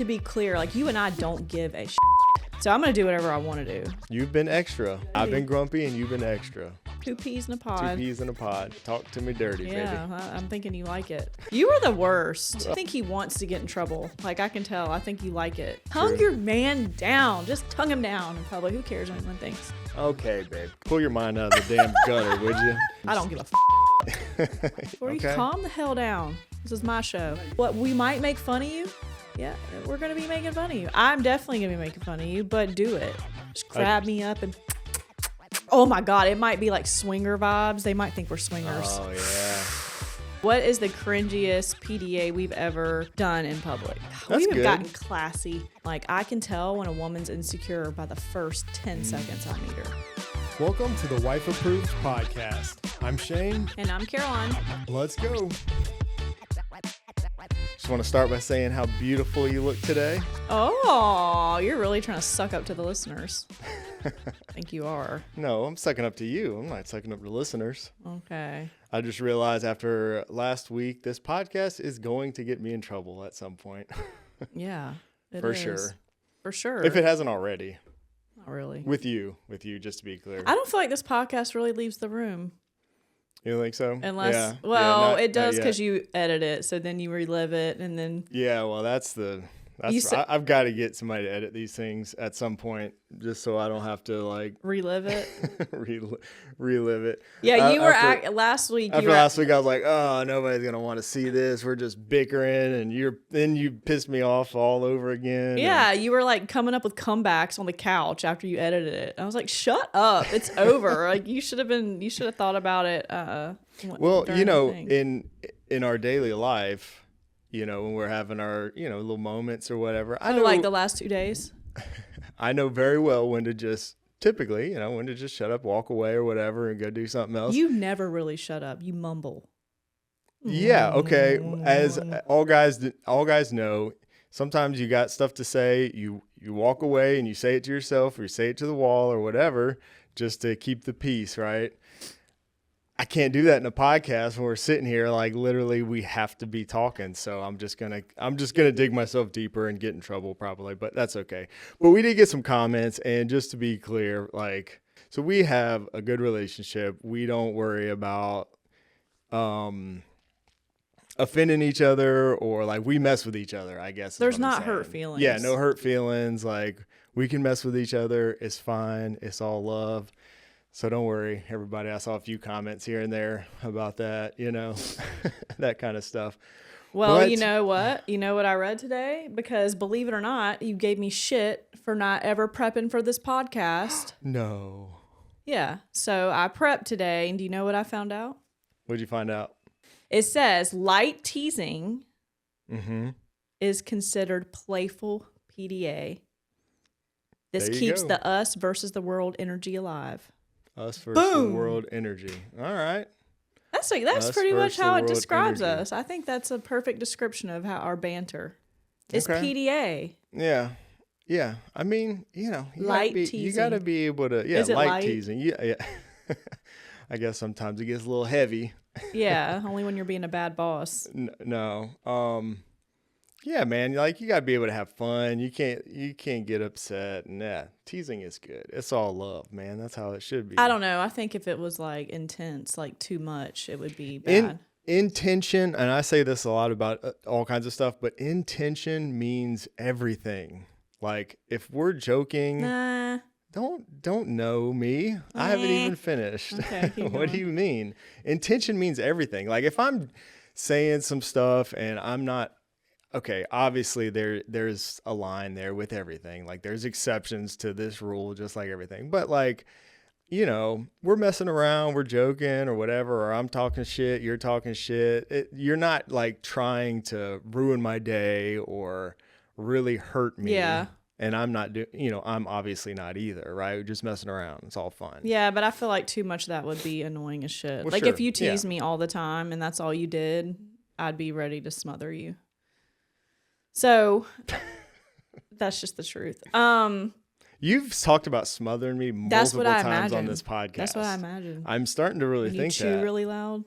to be clear, like you and I don't give a shit. So I'm going to do whatever I want to do. You've been extra. I've been grumpy and you've been extra. 2 peas in a pod. 2 peas in a pod. Talk to me dirty, baby. Yeah, I'm thinking you like it. You are the worst. I think he wants to get in trouble. Like, I can tell. I think you like it. Tongue your man down. Just tongue him down in public. Who cares what anyone thinks? Okay, babe. Pull your mind out of the damn gutter, would you? I don't give a Or you calm the hell down. This is my show. What, we might make fun of you? Yeah, we're going to be making fun of you. I'm definitely going to be making fun of you, but do it. Just grab me up and... Oh my God, it might be like swinger vibes. They might think we're swingers. Oh, yeah. What is the cringiest PDA we've ever done in public? That's We've good. gotten classy. Like, I can tell when a woman's insecure by the first 10 seconds I meet her. Welcome to the Wife Approved Podcast. I'm Shane. And I'm Caroline. Let's go. Just want to start by saying how beautiful you look today. Oh, you're really trying to suck up to the listeners. I think you are. No, I'm sucking up to you. I'm not sucking up to listeners. Okay. I just realized after last week, this podcast is going to get me in trouble at some point. Yeah, it For is. sure. For sure. If it hasn't already. Not really. With you, just to be clear. I don't feel like this podcast really leaves the room. You think so? Unless, Yeah. it does not because yet. you edit it, so then you relive it, and then... Yeah, well, I've got to get somebody to edit these things at some point, just so I don't have to like relive it. relive it. Yeah, you were last week. I was like, oh, nobody's gonna want to see this. We're just bickering, and then you pissed me off all over again. Yeah, you were like coming up with comebacks on the couch after you edited it. I was like, shut up, it's over. Like you should have thought about it. Well, during the thing. in our daily life. You know, when we're having our, little moments or whatever. I know, like the last 2 days. I know very well when to just shut up, walk away or whatever and go do something else. You never really shut up. You mumble. Yeah, okay. As all guys know, sometimes you got stuff to say, you walk away and you say it to yourself or you say it to the wall or whatever just to keep the peace, right? I can't do that in a podcast when we're sitting here. Like literally, we have to be talking. So I'm just gonna dig myself deeper and get in trouble probably, but that's okay. But we did get some comments, and just to be clear, like, so we have a good relationship. We don't worry about offending each other, or like we mess with each other. I guess there's not hurt feelings. Yeah, no hurt feelings. Like we can mess with each other. It's fine. It's all love. So don't worry, everybody. I saw a few comments here and there about that, that kind of stuff. Well, but, you know what? You know what I read today? Because believe it or not, you gave me shit for not ever prepping for this podcast. No. Yeah. So I prepped today, and do you know what I found out? What'd you find out? It says light teasing is considered playful PDA. This keeps the us versus the world energy alive. Us versus the world energy. All right. That's pretty much how it describes us. I think that's a perfect description of how our banter. It's PDA. Yeah. Yeah. I mean, you teasing. You got to be able to, Is it light teasing. Yeah. I guess sometimes it gets a little heavy. Yeah. Only when you're being a bad boss. No. Yeah, man, like you gotta be able to have fun. You can't get upset. And teasing is good. It's all love, man. That's how it should be. I don't know. I think if it was like intense, like too much, it would be bad. Intention, and I say this a lot about all kinds of stuff, but intention means everything. Like if we're joking, don't know me. I haven't even finished. Okay, What do you mean? Intention means everything. Like if I'm saying some stuff and I'm not. Okay, obviously there's a line there with everything. Like there's exceptions to this rule, just like everything. But like, we're messing around, we're joking or whatever, or I'm talking shit, you're talking shit. You're not like trying to ruin my day or really hurt me. Yeah. And I'm not I'm obviously not either, right? We're just messing around. It's all fun. Yeah, but I feel like too much of that would be annoying as shit. Well, like sure. if you tease me all the time and that's all you did, I'd be ready to smother you. So that's just the truth. You've talked about smothering me multiple times on this podcast. That's what I imagine. I'm starting to really think you chew really loud.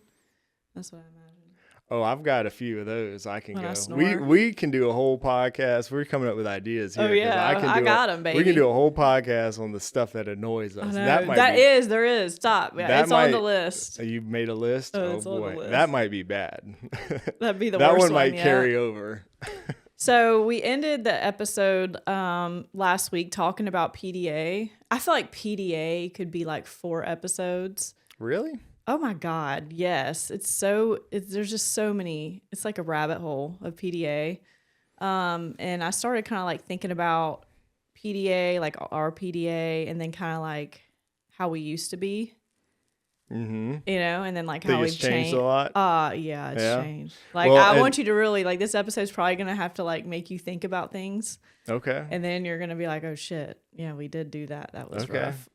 That's what I imagine. Oh, I've got a few of those. I can When I go. snore? We can do a whole podcast. We're coming up with ideas here. Oh, 'cause yeah. I do got 'em, We baby. can do a whole podcast on the stuff that annoys us. No, That there is. Stop. Yeah, that it's on the might- list. You've made a list? Oh, Oh, it's on the boy. list. That might be bad. That'd be the that worst one might yet. carry over. So we ended the episode last week talking about PDA. I feel like PDA could be like 4 episodes. Really? Oh my God, yes. There's just so many. It's like a rabbit hole of PDA. And I started kind of like thinking about PDA, like our PDA, and then kind of like how we used to be. Mm-hmm. You know, and then like how Think we've it's changed a lot? Yeah, it's Yeah? changed. Like Well, I and- want you to really like this episode's probably gonna have to like make you think about things. Okay. And then you're gonna be like, oh shit, yeah, we did do that. That was Okay. rough.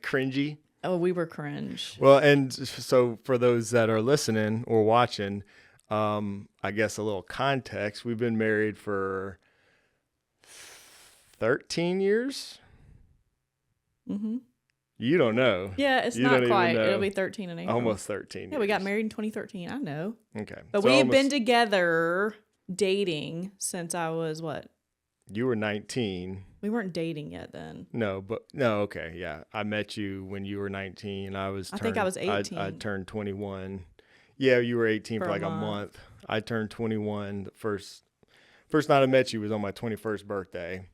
Cringy. Oh, we were cringe. Well, and so for those that are listening or watching, I guess a little context. We've been married for 13 years. Mm-hmm. You don't know. Yeah, it's You not don't even quite. know. It'll be 13 in April. Almost 13. Yeah, we got years. married in 2013. I know. Okay. But So we have been almost- together dating since I was what? You were 19. We weren't dating yet then. No. Okay. Yeah. I met you when you were 19. I think I was 18. I turned 21. Yeah, you were 18 for For a like a month. month. I turned 21. The first night I met you was on my 21st birthday.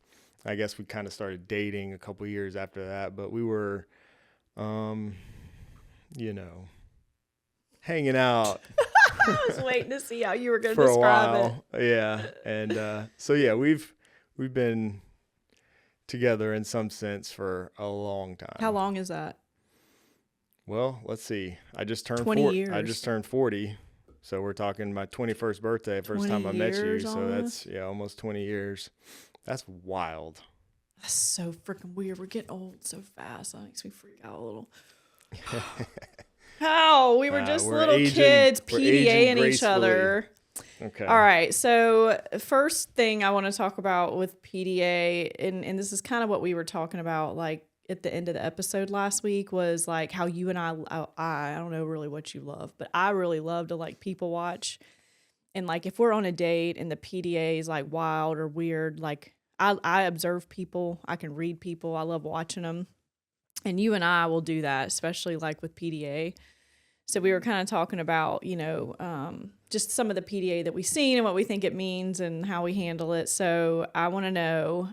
I guess we kind of started dating a couple years after that, but we were, hanging out I was waiting to see how you were going to for a describe while. Yeah. And so yeah, we've been together in some sense for a long time. it. How long is that? Well, let's see. I just turned 20 40. years. I just turned 40. So we're talking my 21st birthday, first 20 time I met you. years So almost? that's almost 20 years. That's wild. That's so freaking weird. We're getting old so fast. That makes me freak out a little. How? We were just we're little aging- kids we're PDAing aging each other. Okay. All right. So first thing I want to talk about with PDA, and this is kind of what we were talking about like at the end of the episode last week, was like how you and I don't know really what you love, but I really love to like people watch. And like if we're on a date and the PDA is like wild or weird, like I observe people, I can read people, I love watching them. And you and I will do that, especially like with PDA. So we were kind of talking about, just some of the PDA that we've seen and what we think it means and how we handle it. So I want to know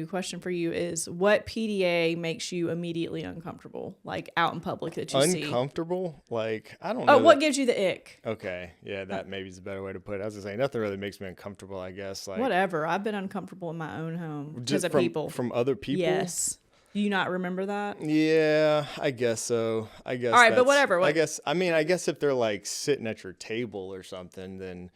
question for you is what PDA makes you immediately uncomfortable, like out in public that you see? Uncomfortable? Like, I don't know. Oh, what gives you the ick? Okay. Yeah, that maybe is a better way to put it. I was going to say, nothing really makes me uncomfortable, I guess. Like, Whatever. I've been uncomfortable in my own home because just of from, people. From other people? Yes. Do you not remember that? Yeah, I guess so. I guess. All right, but that's- whatever. I guess if they're like sitting at your table or something, then,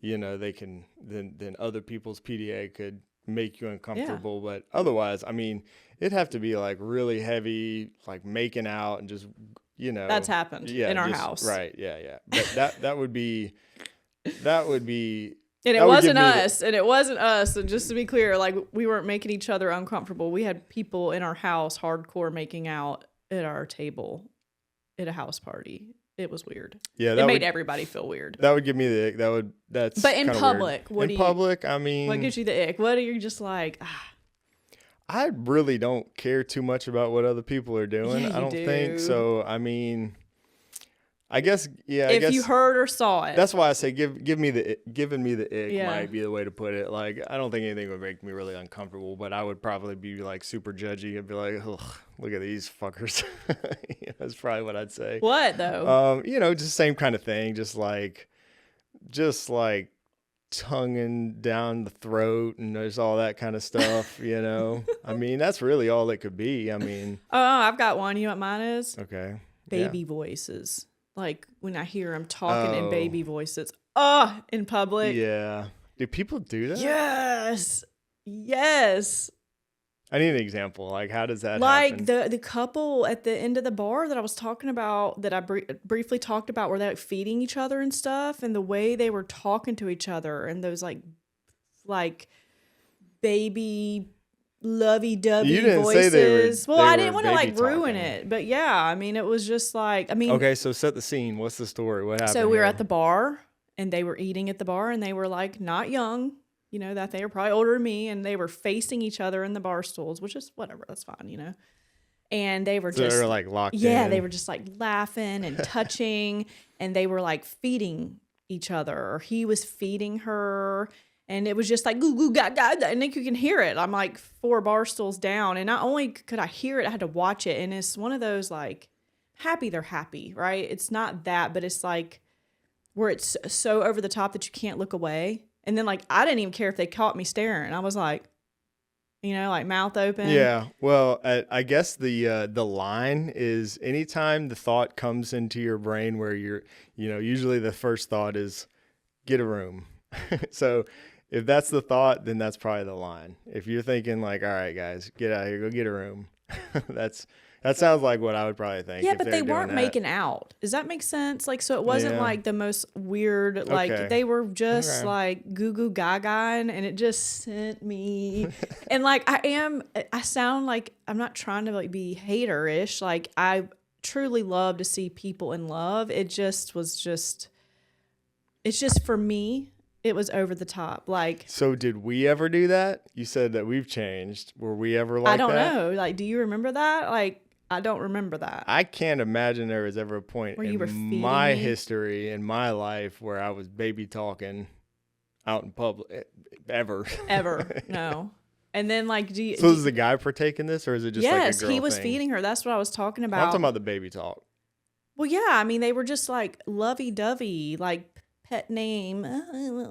they can, then other people's PDA could make you uncomfortable. But otherwise, it'd have to be like really heavy, like making out and just, That's happened in our house. Right. Yeah. But that would be. And it That would wasn't give me us. And it wasn't us. And just to be clear, like we weren't making each other uncomfortable. We had people in our house hardcore making out at our table at a house party. It was weird. Yeah, It made everybody feel weird. that would give me the that's. But in kinda public, weird. In public, what gives you the ick? What are you just like? I really don't care too much about what other people are doing. Yeah, I don't do. think so. I guess If you heard or saw it. that's why I say giving me the ick Yeah. might be the way to put it. Like, I don't think anything would make me really uncomfortable, but I would probably be like super judgy and be like, ugh, look at these fuckers. That's probably what I'd say. What though? Just same kind of thing. Just like tonguing down the throat and there's all that kind of stuff, that's really all it could be. Oh, I've got one. You know what mine is? Okay. Baby voices. Like when I hear them talking in Oh. baby voices. In public. Yeah. Do people do that? Yes. I need an example. Like, how does that Like happen? the couple at the end of the bar that I was talking about, that I briefly talked about, where they're like feeding each other and stuff, and the way they were talking to each other, and those like baby lovey-dovey You didn't voices. say they were I didn't want to baby like ruin talking. it, but yeah, I mean, it was just like, I mean, Okay, so set the scene. What's the story? What happened? so we were here? at the bar and they were eating at the bar and they were like not young, you know, that they were probably older than me, and they were facing each other in the bar stools, which is whatever, that's fine, you know. And they were So just they were like locked in. yeah, they were just like laughing and touching, and they were like feeding each other, or he was feeding her, and it was just like goo goo gaga, and then you can hear it. I'm like 4 bar stools down, and not only could I hear it, I had to watch it, and it's one of those like happy they're happy, right? It's not that, but it's like where it's so over the top that you can't look away. And then like I didn't even care if they caught me staring. I was like, you know, like mouth open. Yeah. Well, I guess the line is anytime the thought comes into your brain where you're, you know, usually the first thought is get a room. So if that's the thought, then that's probably the line. If you're thinking like, all right, guys, get out of here, go get a room. That sounds like what I would probably think. Yeah, if but they're they doing weren't that. making out. Does that make sense? Like, so it wasn't Yeah. like the most weird, like Okay. they were just Okay. like goo goo gaga, and it just sent me. And like, I sound like I'm not trying to like be hater-ish. Like I truly love to see people in love. It's just for me, it was over the top. Like, So did we ever do that? You said that we've changed. Were we ever like that? I don't know. Like, do you remember that? Like, I don't remember that. I can't imagine there was ever a point Where you were in feeding my me? history, in my life, where I was baby talking out in public ever. Ever. No. And then like, So does the guy partake in this, or is it just yes, like a girl he was thing? feeding her. That's what I was talking I'm about. talking about the baby talk. Well, yeah. I mean, they were just like lovey-dovey, like pet name.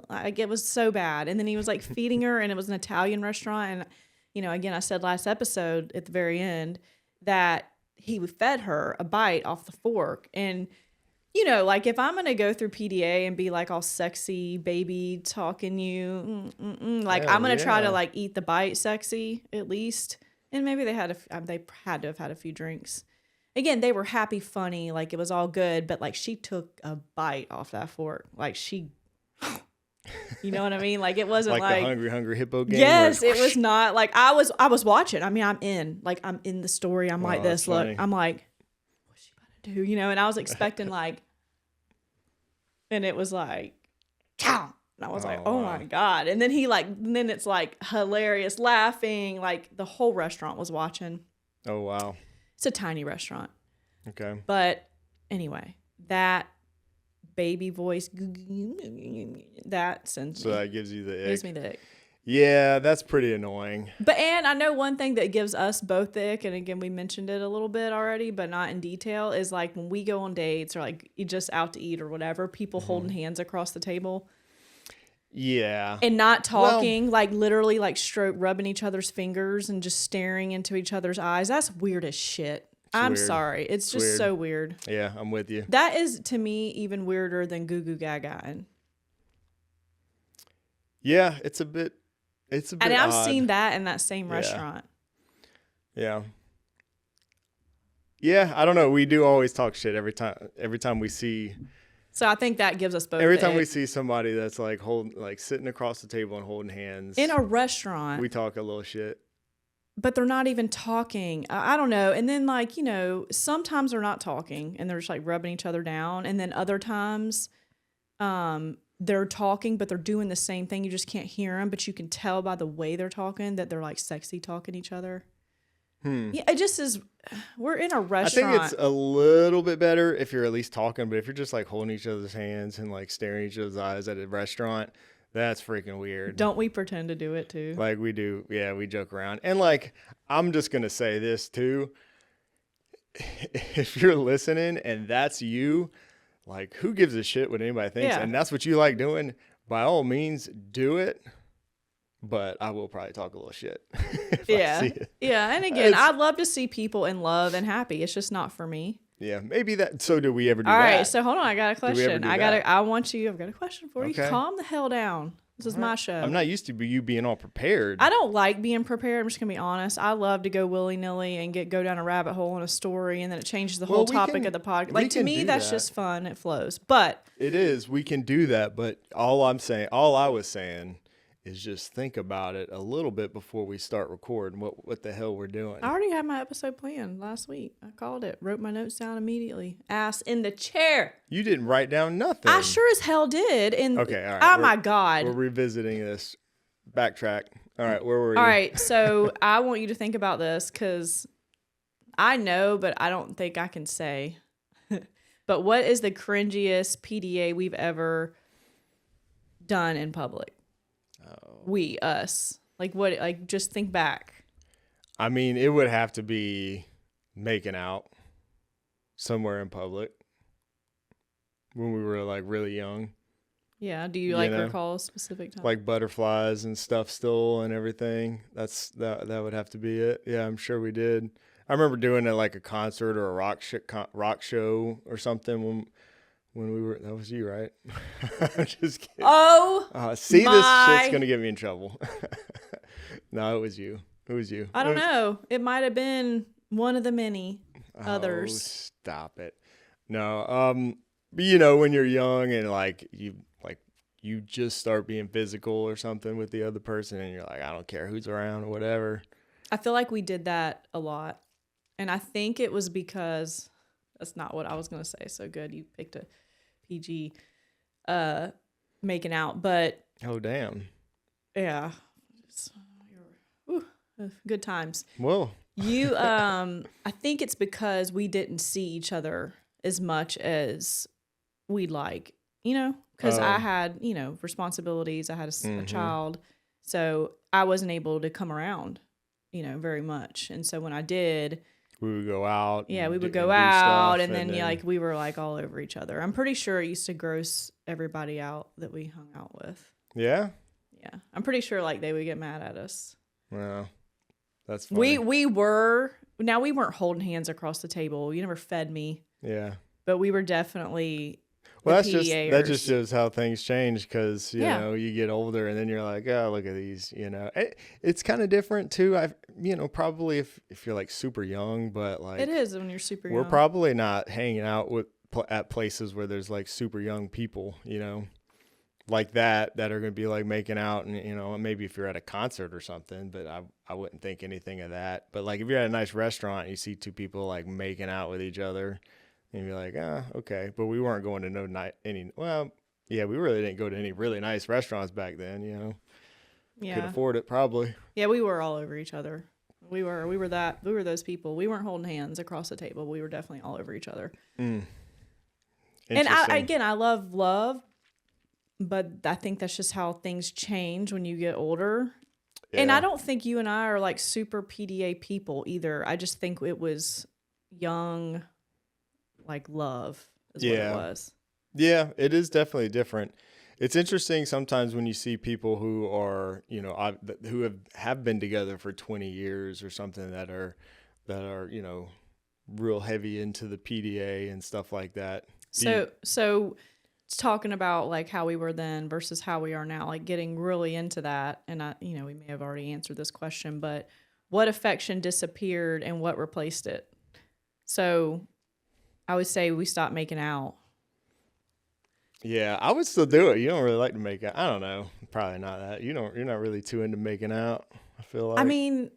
Like it was so bad. And then he was like feeding her, and it was an Italian restaurant. And, you know, again, I said last episode at the very end that he fed her a bite off the fork. And, you know, like if I'm going to go through PDA and be like all sexy baby talking you, like Hell I'm going to try yeah. to like eat the bite sexy at least. And maybe they had to have had a few drinks. Again, they were happy, funny, like it was all good, but like she took a bite off that fork. Like she, you know what I mean? Like it wasn't Like the hungry hippo game. yes, where it was not like I was watching. I mean, I'm in the story. I'm like Oh, this. that's Look, funny. I'm like, what's she about to do? You know, and I was expecting like, and it was like, chow. And I was like, oh wow. my God. And then then it's like hilarious laughing. Like the whole restaurant was watching. Oh wow. It's a tiny restaurant. Okay. But anyway, that baby voice, that sends So me. that gives you the Gives ick. me the ick. Yeah, that's pretty annoying. But and I know one thing that gives us both the ick, and again we mentioned it a little bit already, but not in detail, is like when we go on dates or like you just out to eat or whatever, people holding hands across the table Yeah. and not talking, like literally like rubbing each other's fingers and just staring into each other's eyes. That's weird as shit. I'm weird. sorry. It's just weird. so weird. Yeah, I'm with you. That is to me even weirder than goo goo gaga. Yeah, it's a bit And I've odd. seen that in that same Yeah. restaurant. Yeah. Yeah, I don't know. We do always talk shit every time we see So I think that gives us both. every the time we ick. see somebody that's like sitting across the table and holding hands. In a restaurant, we talk a little shit. but they're not even talking. I don't know. And then like, you know, sometimes they're not talking and they're just like rubbing each other down. And then other times they're talking, but they're doing the same thing. You just can't hear them, but you can tell by the way they're talking that they're like sexy talking to each other. Yeah, it just is. We're in a I restaurant. think it's a little bit better if you're at least talking, but if you're just like holding each other's hands and like staring each other's eyes at a restaurant, that's freaking weird. Don't we pretend to do it too? Like we do. Yeah, we joke around. And like, I'm just going to say this too. If you're listening and that's you, like who gives a shit what anybody thinks? Yeah. And that's what you like doing, by all means, do it. But I will probably talk a little shit. If I see it. Yeah. And again, It's- I'd love to see people in love and happy. It's just not for me. Yeah, maybe that. So do we ever do All that? right, so hold on. I got a we ever question. do I've that? got a question for you. Okay. Calm the hell down. This is my show. I'm not used to you being all prepared. I don't like being prepared. I'm just gonna be honest. I love to go willy nilly and go down a rabbit hole in a story, and then it changes the whole we topic can- of the podcast. we Like to can me, do that's that. just fun. It flows. But It is. We can do that, but all I was saying is just think about it a little bit before we start recording what the hell we're doing. I already had my episode planned last week. I called it, wrote my notes down immediately. Ass in the chair. You didn't write down nothing. I sure as hell did. And okay, all right. Oh my God. We're revisiting this. Backtrack. All right, where were you? All right, so I want you to think about this because I know, but I don't think I can say. But what is the cringiest PDA we've ever done in public? We, us. Like what, like just think back. I mean, it would have to be making out somewhere in public when we were like really young. Yeah. Do you like recall a specific time? Like butterflies and stuff still and everything. That would have to be it. Yeah, I'm sure we did. I remember doing it like a concert or a rock show or something when we were. That was you, right? I'm just kidding. Oh, see, this shit's gonna get me in trouble. No, it was you. It was you. I don't know. It might have been one of the many others. Stop it. No. But you know, when you're young and like you just start being physical or something with the other person and you're like, I don't care who's around or whatever. I feel like we did that a lot. And I think it was because that's not what I was going to say. So good. You picked a PG making out, but oh, damn. Yeah. Good times. Well, you, I think it's because we didn't see each other as much as we'd like, you know, because I had, you know, responsibilities. I had a child. So I wasn't able to come around, you know, very much. And so when I did, we would go out. Yeah, we would go out and then yeah, like we were like all over each other. I'm pretty sure it used to gross everybody out that we hung out with. Yeah? Yeah. I'm pretty sure like they would get mad at us. Well, that's funny. We weren't holding hands across the table. You never fed me. Yeah. But we were definitely well, that just shows how things change because, you know, you get older and then you're like, oh, look at these, you know. It's kind of different, too. You know, probably if you're, like, super young, but, like. It is when you're super young. We're probably not hanging out at places where there's, like, super young people, you know, like that are going to be, like, making out. And, you know, maybe if you're at a concert or something, but I wouldn't think anything of that. But, like, if you're at a nice restaurant and you see two people, like, making out with each other. And you're like, okay. But we weren't going to we really didn't go to any really nice restaurants back then, you know. Yeah. Could afford it probably. Yeah, we were all over each other. We were those people. We weren't holding hands across the table. We were definitely all over each other. And I love, but I think that's just how things change when you get older. Yeah. And I don't think you and I are like super PDA people either. I just think it was young, like love is what it was. Yeah, it is definitely different. It's interesting sometimes when you see people who are, you know, who have been together for 20 years or something that are, you know, real heavy into the PDA and stuff like that. So talking about like how we were then versus how we are now, like getting really into that. And you know, we may have already answered this question, but what affection disappeared and what replaced it? So I would say we stopped making out. Yeah, I would still do it. You don't really like to make out. I don't know. Probably not that. You're not really too into making out, I feel like. I mean,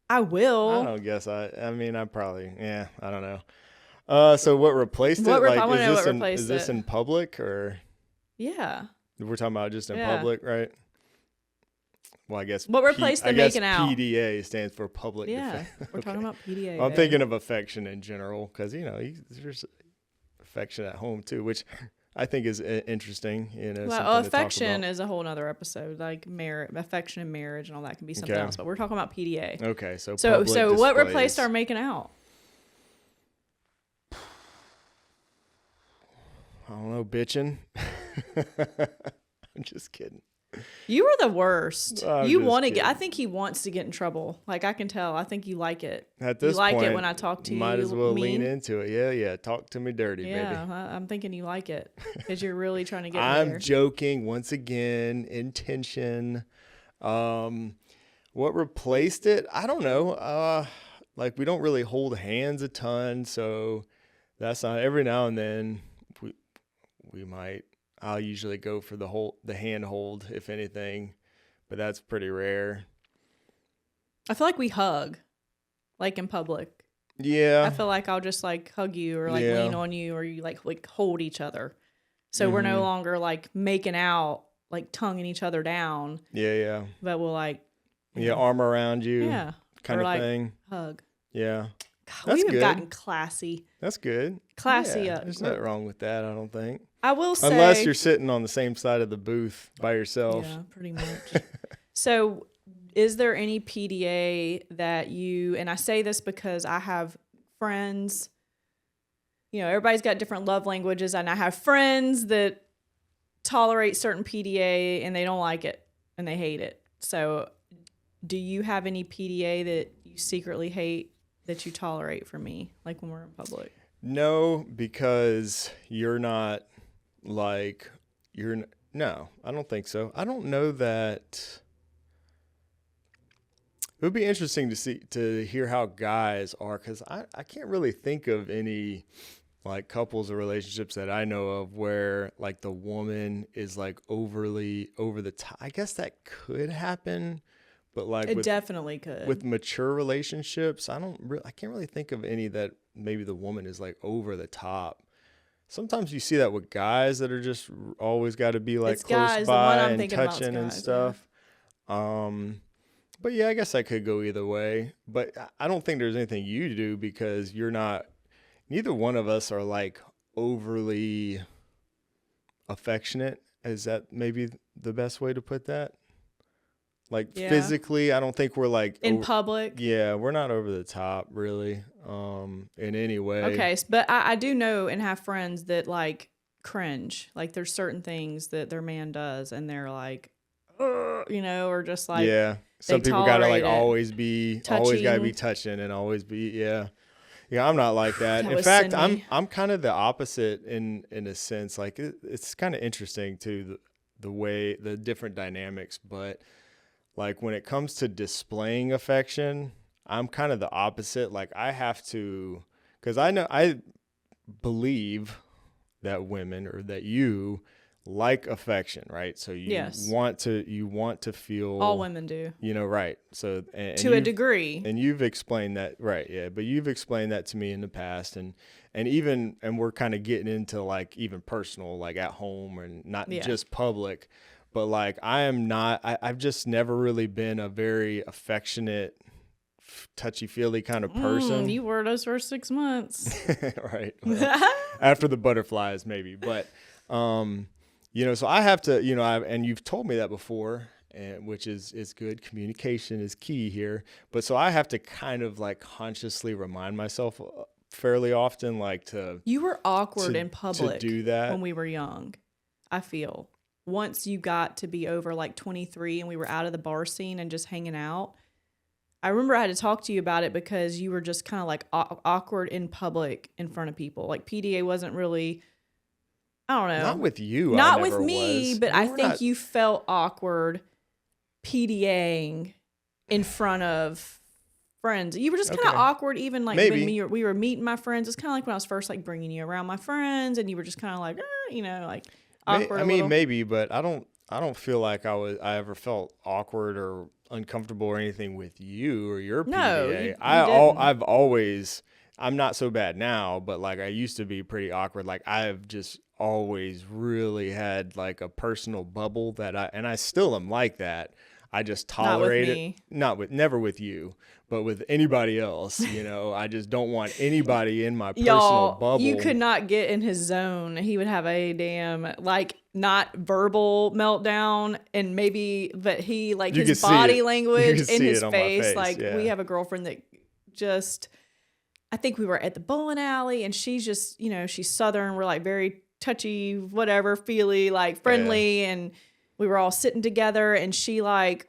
I will. I don't guess I probably, I don't know. So what replaced it? Like, is this in public or? Yeah. We're talking about just in public, right? Well, I guess. What replaced the making out? PDA stands for public. Yeah, we're talking about PDA. I'm thinking of affection in general because, you know, there's affection at home too, which I think is interesting. You know, well, affection is a whole nother episode, like affection and marriage and all that can be something else. But we're talking about PDA. Okay, so what replaced our making out? I don't know, bitching. I'm just kidding. You were the worst. You want to get. I think he wants to get in trouble. Like I can tell. I think you like it. At this point, you like point, it when I talk to you. Might as well lean into it. Yeah. Talk to me dirty, baby. Yeah, I'm thinking you like it because you're really trying to get. I'm joking once again. Intention. What replaced it? I don't know. Like we don't really hold hands a ton, so that's not. Every now and then, we might. I'll usually go for the hand hold, if anything. but that's pretty rare. I feel like we hug, like in public. Yeah. I feel like I'll just like hug you or like lean on you, or you like hold each other. So we're no longer like making out, like tonguing each other down. Yeah. But we'll like. Arm around you. Yeah. Kind or of like thing. Hug. Yeah. God, we've even gotten classy. That's good. Classy. Yeah, there's nothing wrong with that, I don't think. I will say. Unless you're sitting on the same side of the booth by yourself. Yeah, pretty much. So is there any PDA that you, and I say this because I have friends, everybody's got different love languages, and I have friends that tolerate certain PDA and they don't like it and they hate it. So do you have any PDA that you secretly hate that you tolerate from me, like when we're in public? No, because you're not like, no, I don't think so. I don't know that. It would be interesting to hear how guys are, because I can't really think of any like couples or relationships that I know of where like the woman is like overly over the top. I guess that could happen, but like it definitely could. With mature relationships, I can't really think of any that maybe the woman is like over the top. Sometimes you see that with guys that are just always got to be like it's close guys, by and touching guys, and stuff. Yeah. But yeah, I guess I could go either way. But I don't think there's anything you do, because neither one of us are like overly affectionate. Is that maybe the best way to put that? Like physically, I don't think we're like in public. Yeah, we're not over the top really, in any way. Okay, but I do know and have friends that like cringe. Like there's certain things that their man does, and they're like, or just like Some people gotta like always gotta be touching and always be Yeah, I'm not like that. In fact, I'm kind of the opposite in a sense. Like it's kind of interesting too, the way the different dynamics. But like when it comes to displaying affection, I'm kind of the opposite. Like I have to, because I believe that women, or that you like affection, right? So you want to feel. All women do. Right. So and to a degree. And you've explained that, right? Yeah, but you've explained that to me in the past, and we're kind of getting into like even personal, like at home, and not just public. But like I've just never really been a very affectionate, touchy-feely kind of person. You were those first 6 months. Right. Well, after the butterflies maybe, but so I have to, and you've told me that before, which is good. Communication is key here. But so I have to kind of like consciously remind myself fairly often, like to. You were awkward in public to do that when we were young, I feel. Once you got to be over like 23 and we were out of the bar scene and just hanging out, I remember I had to talk to you about it because you were just kind of like awkward in public in front of people. Like PDA wasn't really, I don't know. Not with you. Not with me, but I think you felt awkward PDAing in front of friends. You were just kind of awkward even like when we were meeting my friends. It's kind of like when I was first like bringing you around my friends, and you were just kind of like, like awkward. I mean, maybe, but I don't feel like I ever felt awkward or uncomfortable or anything with you or your PDA. No, I've always, I'm not so bad now, but like I used to be pretty awkward. Like I've just always really had like a personal bubble and I still am like that. I just tolerate it. Never with you, but with anybody else, I just don't want anybody in my personal bubble. You could not get in his zone. He would have a damn, like, not verbal meltdown, and maybe, but he, like, his body language in his face. Like, we have a girlfriend that just, I think we were at the bowling alley, and she's just, she's Southern. We're like very touchy, whatever, feely, like friendly, and we were all sitting together, and she like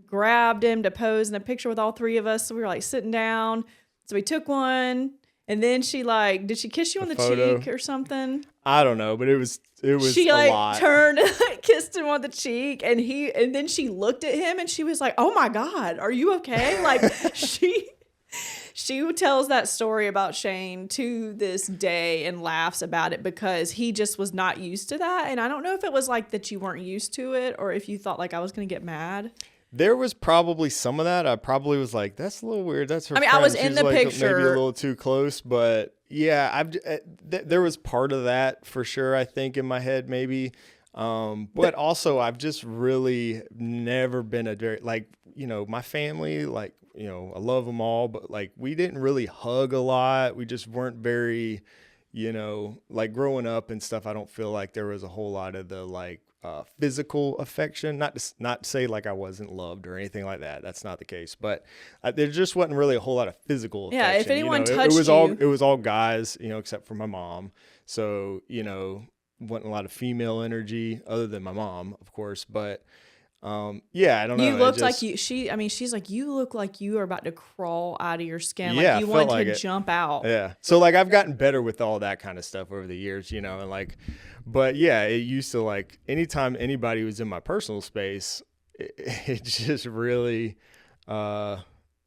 grabbed him to pose in a picture with all three of us. So we were like sitting down. So we took one, and then she like, did she kiss you on the cheek or something? I don't know, but it was she a like lot. Turned and like, kissed him on the cheek, and then she looked at him and she was like, "Oh my God, are you okay?" Like She tells that story about Shane to this day and laughs about it because he just was not used to that. And I don't know if it was like that you weren't used to it or if you thought like I was going to get mad. There was probably some of that. I probably was like, that's a little weird. That's her friend. I was in She's the like picture. Maybe a little too close. But yeah, there was part of that for sure, I think, in my head maybe. But also I've just really never been a very, like, you know, my family, like, you know, I love them all, but like we didn't really hug a lot. We just weren't very, you know, like growing up and stuff. I don't feel like there was a whole lot of the like physical affection. Not to say like I wasn't loved or anything like that. That's not the case. But there just wasn't really a whole lot of physical affection. Yeah, if anyone you know, touched it was all guys, you know, except for my mom. So, you know, wasn't a lot of female energy other than my mom, of course. But yeah, I don't know. You looked like you. She's like, you look like you are about to crawl out of your skin. Yeah, like you want to jump out. Yeah. So like I've gotten better with all that kind of stuff over the years, you know, and like, but yeah, it used to like anytime anybody was in my personal space, it just really, I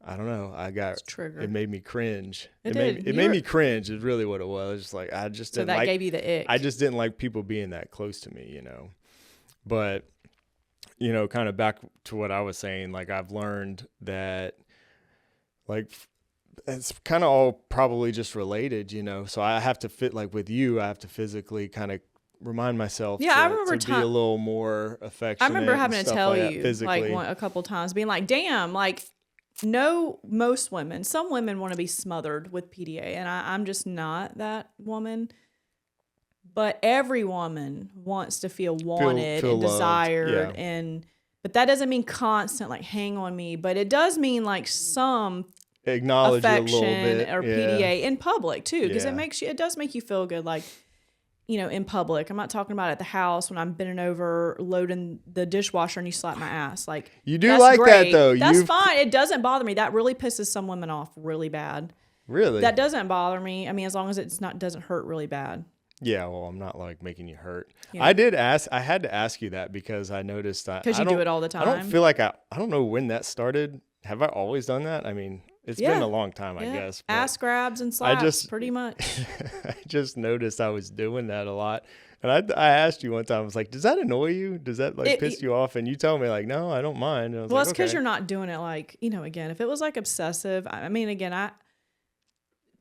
don't know. It made me cringe. It made me cringe is really what it was. Just like, I just didn't gave you the ick. I just didn't like people being that close to me, you know, but you know, kind of back to what I was saying, like I've learned that like it's kind of all probably just related, you know, so I have to fit like with you, I have to physically kind of remind myself I remember to be a little more affectionate. I remember having to tell you physically. like a couple times being like, damn, like most women, some women want to be smothered with PDA and I'm just not that woman. But every woman wants to feel wanted feel and loved. desired. Yeah. But that doesn't mean constant, like hang on me. But it does mean like some acknowledge affection a little bit. or PDA in public too. Because Yeah. it does make you feel good. Like, you know, in public. I'm not talking about at the house when I'm bending over, loading the dishwasher and you slap my ass. Like You do like great. that though. That's fine. It doesn't bother me. That really pisses some women off really bad. Really? That doesn't bother me. I mean, as long as it's not doesn't hurt really bad. Yeah, well, I'm not like making you hurt. Yeah. I had to ask you that because I noticed that. Because you do it all the time. I don't feel like I don't know when that started. Have I always done that? I mean, it's been a long time, I guess. Ass grabs and slaps, pretty much. I just noticed I was doing that a lot. And I asked you one time, I was like, does that annoy you? Does that like piss you off? And you told me like, no, I don't mind. And I was well, like, it's because okay. you're not doing it like, you know, again, if it was like obsessive, I mean, again,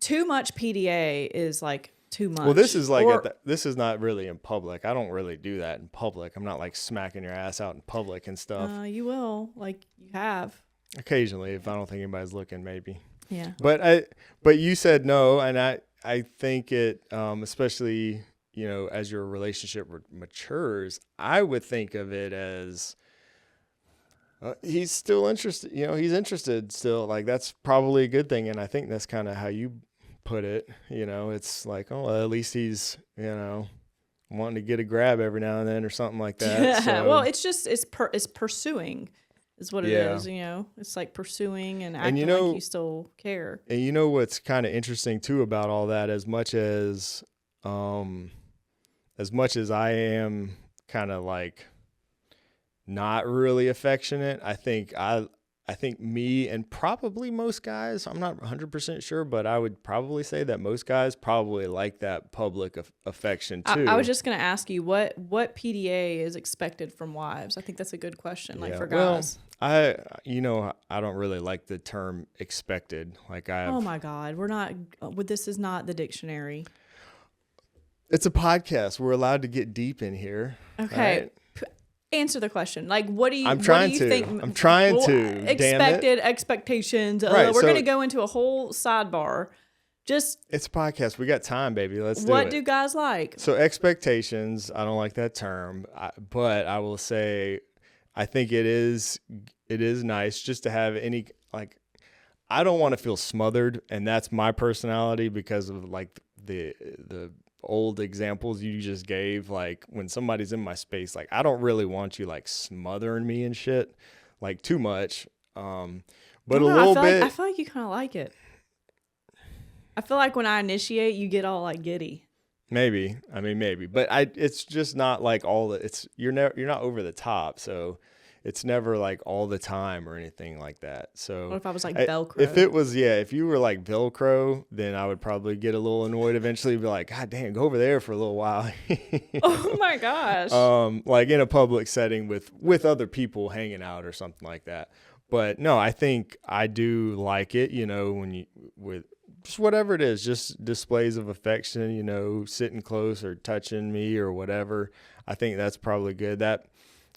too much PDA is like, too much. Well, this is like this is not really in public. I don't really do that in public. I'm not like smacking your ass out in public and stuff. You will, like you have. Occasionally, if I don't think anybody's looking, maybe. Yeah. But you said no, and I think it, especially, you know, as your relationship matures, I would think of it as he's still interested. You know, he's interested still. Like that's probably a good thing, and I think that's kind of how you put it. You know, it's like, oh, well, at least he's, you know, wanting to get a grab every now and then or something like that. So. Well, it's just it's pursuing is what it is. You know, it's like pursuing and acting like you still care. And you know what's kind of interesting too about all that, as much as I am kind of like not really affectionate, I think me and probably most guys, I'm not 100% sure, but I would probably say that most guys probably like that public affection too. I was just going to ask you what PDA is expected from wives. I think that's a good question, like for guys. Well, I don't really like the term expected. Like oh my God, this is not the dictionary. It's a podcast. We're allowed to get deep in here. Okay. Right? Answer the question. Like, what do you think? I'm trying to. Expected expectations. Right, we're going to go into a whole sidebar. It's a podcast. We got time, baby. Let's do it. What do guys like? So expectations. I don't like that term, but I will say, I think it is nice just to have any like. I don't want to feel smothered, and that's my personality because of like the old examples you just gave. Like when somebody's in my space, like I don't really want you like smothering me and shit like too much, but a little bit. I feel like you kind of like it. I feel like when I initiate, you get all like giddy. Maybe, but it's just not like all that. You're not over the top, so it's never like all the time or anything like that. So What if I was like Velcro? If you were like Velcro, then I would probably get a little annoyed eventually, be like, God damn, go over there for a little while. Oh my gosh. Like in a public setting with other people hanging out or something like that. But no, I think I do like it, when you, with just whatever it is, just displays of affection, sitting close or touching me or whatever. I think that's probably good. That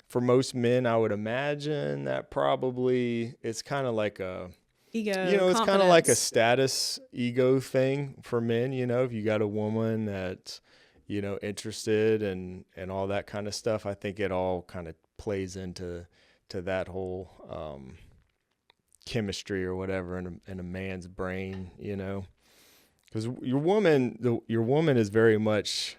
for most men, I would imagine that probably it's kind of like a ego, it's kind of like a status ego thing for men. If you got a woman that's, interested and all that kind of stuff, I think it all kind of plays into that whole chemistry or whatever in a man's brain, because your woman is very much,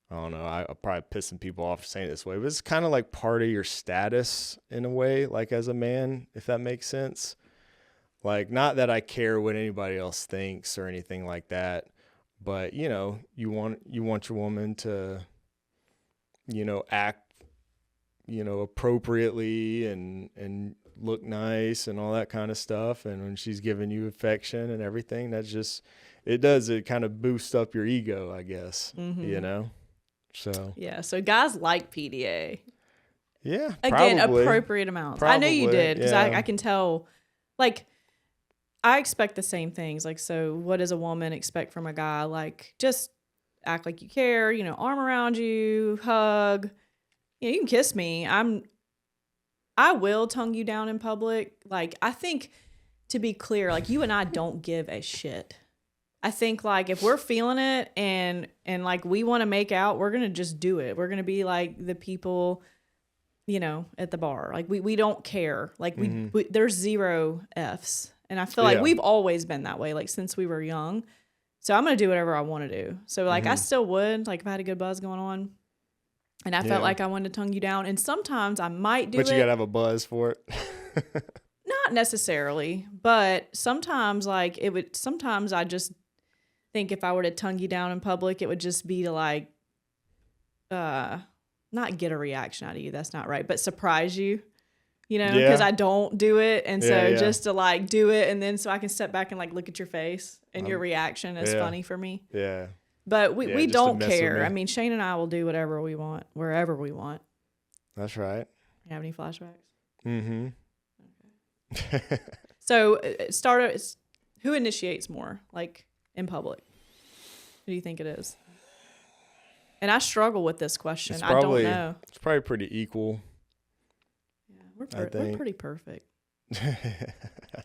I don't know, I'm probably pissing people off for saying it this way, but it's kind of like part of your status in a way, like as a man, if that makes sense. Like, not that I care what anybody else thinks or anything like that, but you want your woman to, act, appropriately and look nice and all that kind of stuff. And when she's giving you affection and everything, it kind of boosts up your ego, I guess, So yeah, so guys like PDA. Yeah, again, probably. Appropriate amounts. Probably, I know you did because yeah. I can tell. Like, I expect the same things. Like, so what does a woman expect from a guy? Like, just act like you care. Arm around you, hug. You can kiss me. I will tongue you down in public. Like, I think, to be clear, like, you and I don't give a shit. I think, like, if we're feeling it and like we want to make out, we're gonna just do it. We're gonna be like the people, at the bar. Like, we don't care. Like, we there's zero Fs, and I feel like we've always been that way. Like, since we were young. So I'm gonna do whatever I want to do. So like, I still would, like, if I had a good buzz going on, and I felt like I wanted to tongue you down, and sometimes I might do it. But you gotta have a buzz for it. Not necessarily, but sometimes sometimes I just think if I were to tongue you down in public, it would just be to like, not get a reaction out of you. That's not right. But surprise you, because I don't do it. And so just to like do it. And then so I can step back and like look at your face and your reaction is funny for me. Yeah. But we don't care. I mean, Shane and I will do whatever we want, wherever we want. That's right. You have any flashbacks? Mm-hmm. Okay. So who initiates more, like in public? Who do you think it is? And I struggle with this question. I don't know. It's probably pretty equal. Yeah, we're pretty perfect. I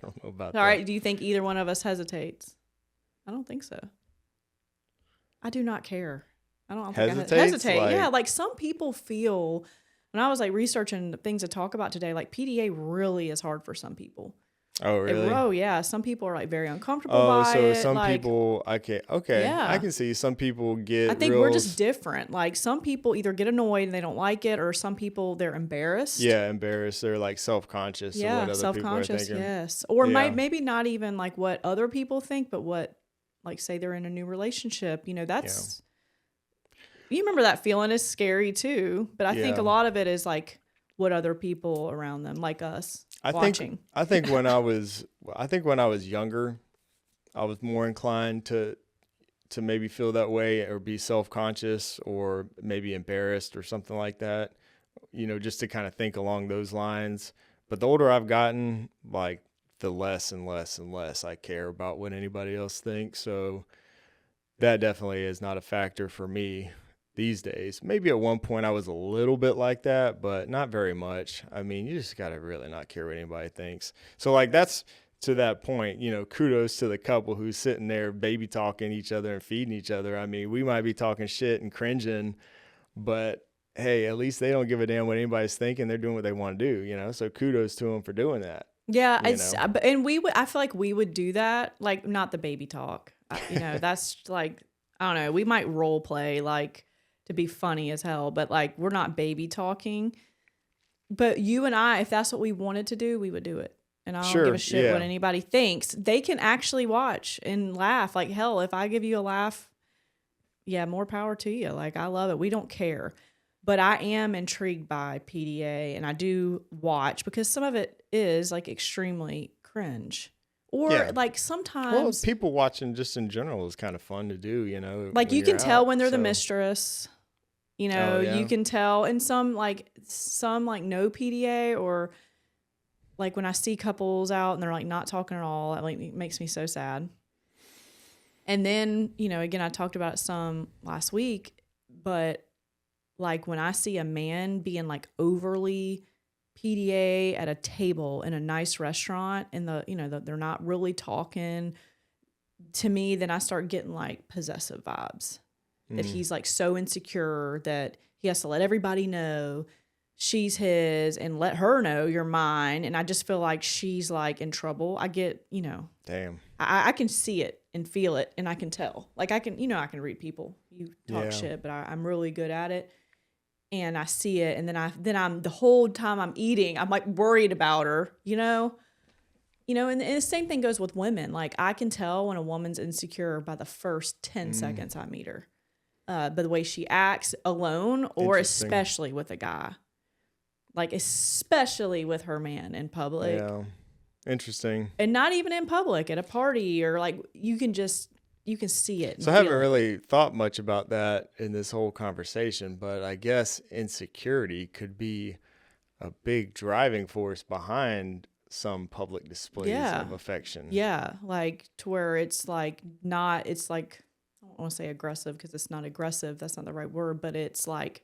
don't know about that. All right. Do you think either one of us hesitates? I don't think so. I do not care. I don't think I hesitate. Like, yeah, like some people feel, when I was like researching things to talk about today, like PDA really is hard for some people. Oh, really? Yeah. Some people are like very uncomfortable by it. Some people, okay. Yeah. I can see some people get I think we're just different. Like, some people either get annoyed and they don't like it, or some people, they're embarrassed. Yeah, embarrassed. They're like self-conscious of what other people are thinking. Yes. Or maybe not even like what other people think, but what, like, say they're in a new relationship. That's... You remember that feeling is scary too, but I think a lot of it is like what other people around them, like us, watching. I think when I was younger, I was more inclined to maybe feel that way or be self-conscious or maybe embarrassed or something like that, just to kind of think along those lines. But the older I've gotten, like, the less and less and less I care about what anybody else thinks. So that definitely is not a factor for me these days. Maybe at one point I was a little bit like that, but not very much. I mean, you just got to really not care what anybody thinks. So like, that's to that point, kudos to the couple who's sitting there baby talking each other and feeding each other. I mean, we might be talking shit and cringing, but hey, at least they don't give a damn what anybody's thinking. They're doing what they want to do, so kudos to them for doing that. Yeah. And I feel like we would do that, like, not the baby talk, that's like, I don't know, we might role play, like, to be funny as hell, but like, we're not baby talking. But you and I, if that's what we wanted to do, we would do it. And I don't give a shit what anybody thinks. They can actually watch and laugh. Like, hell, if I give you a laugh, more power to you. Like, I love it. We don't care. But I am intrigued by PDA, and I do watch because some of it is like extremely cringe. Or like sometimes people watching just in general is kind of fun to do, like you can tell when they're the mistress, you can tell. And some like no PDA, or like when I see couples out and they're like not talking at all, it makes me so sad. And then, again, I talked about it some last week, but like when I see a man being like overly PDA at a table in a nice restaurant and they're not really talking to me, then I start getting like possessive vibes that he's like so insecure that he has to let everybody know she's his and let her know you're mine. And I just feel like she's like in trouble. I get, damn, I can see it and feel it and I can tell. Like I can read people. You talk shit, but I'm really good at it. And I see it, and then I'm the whole time I'm eating, I'm like worried about her, and the same thing goes with women. Like I can tell when a woman's insecure by the first 10 seconds I meet her, by the way she acts alone, or especially with a guy, like especially with her man in public. Yeah, interesting. And not even in public, at a party, or like you can see it. So I haven't really thought much about that in this whole conversation, but I guess insecurity could be a big driving force behind some public displays of affection. Yeah, like to where it's like not, it's like, I don't want to say aggressive because it's not aggressive. That's not the right word, but it's like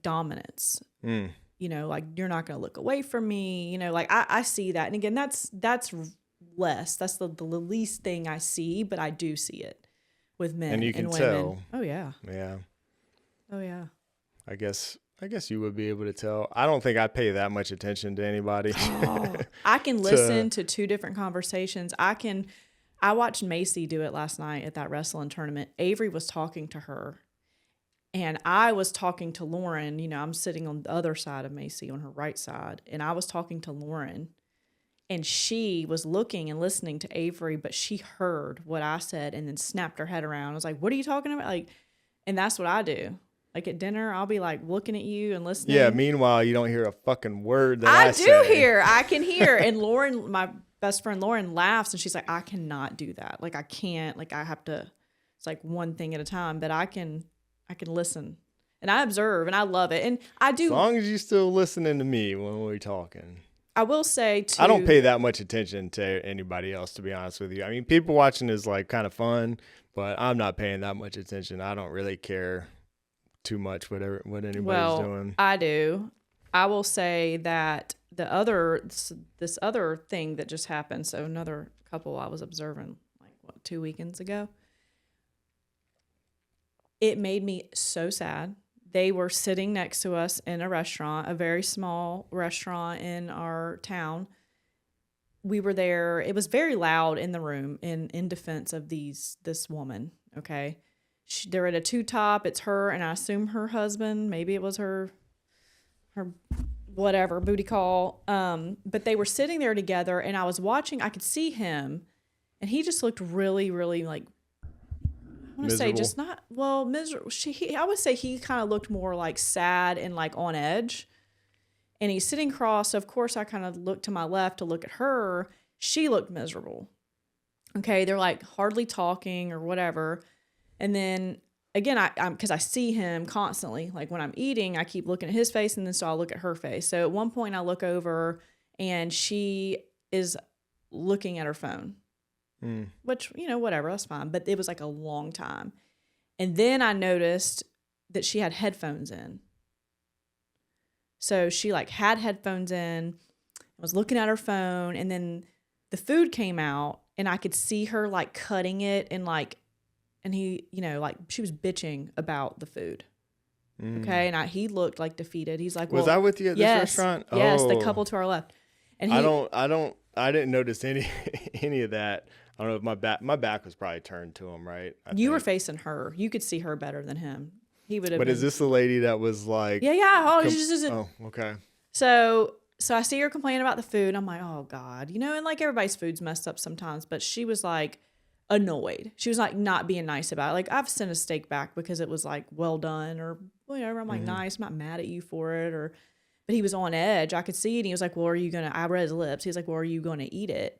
dominance. Like you're not going to look away from me. Like I see that. And again, that's less. That's the least thing I see, but I do see it with men and you can women. tell. Oh yeah. Yeah. Oh yeah. I guess you would be able to tell. I don't think I pay that much attention to anybody. I can listen to two different conversations. I watched Macy do it last night at that wrestling tournament. Avery was talking to her and I was talking to Lauren. I'm sitting on the other side of Macy on her right side, and I was talking to Lauren. And she was looking and listening to Avery, but she heard what I said and then snapped her head around. I was like, what are you talking about? Like, and that's what I do. Like at dinner, I'll be like looking at you and listening. Yeah. Meanwhile, you don't hear a fucking word that I say. I can hear. And Lauren, my best friend Lauren, laughs and she's like, I cannot do that. Like I can't, like I have to, it's like one thing at a time, but I can listen and I observe and I love it. And I do. As long as you're still listening to me when we're talking. I will say too, I don't pay that much attention to anybody else, to be honest with you. I mean, people watching is like kind of fun, but I'm not paying that much attention. I don't really care too much what anybody's doing. I do. I will say that this other thing that just happened. So another couple I was observing 2 weekends ago. It made me so sad. They were sitting next to us in a restaurant, a very small restaurant in our town. We were there. It was very loud in the room in defense of this woman, okay? They're at a two-top. It's her, and I assume her husband. Maybe it was her whatever, booty call. But they were sitting there together, and I was watching. I could see him, and he just looked really, really like, I want to say just not, well, miserable. I would say he kind of looked more like sad and like on edge. And he's sitting cross. So of course I kind of looked to my left to look at her. She looked miserable. Okay. They're like hardly talking or whatever. And then again, because I see him constantly, like when I'm eating, I keep looking at his face and then so I'll look at her face. So at one point I look over and she is looking at her phone. Which, whatever, that's fine. But it was like a long time. And then I noticed that she had headphones in. So she like had headphones in, was looking at her phone, and then the food came out and I could see her like cutting it and he, like she was bitching about the food. Okay. And he looked like defeated. He's like, was I with you at this restaurant? Yes. The couple to our left. And I didn't notice any of that. I don't know if my back was probably turned to him, right? You were facing her. You could see her better than him. He would have. But is this the lady that was like? Yeah. Oh, okay. So I see her complaining about the food. I'm like, oh God, and like everybody's food's messed up sometimes. But she was like annoyed. She was like not being nice about it. Like I've sent a steak back because it was like well done or whatever. I'm like, nice. I'm not mad at you for it. But he was on edge. I could see it. And he was like, well, I read his lips. He's like, well, are you going to eat it?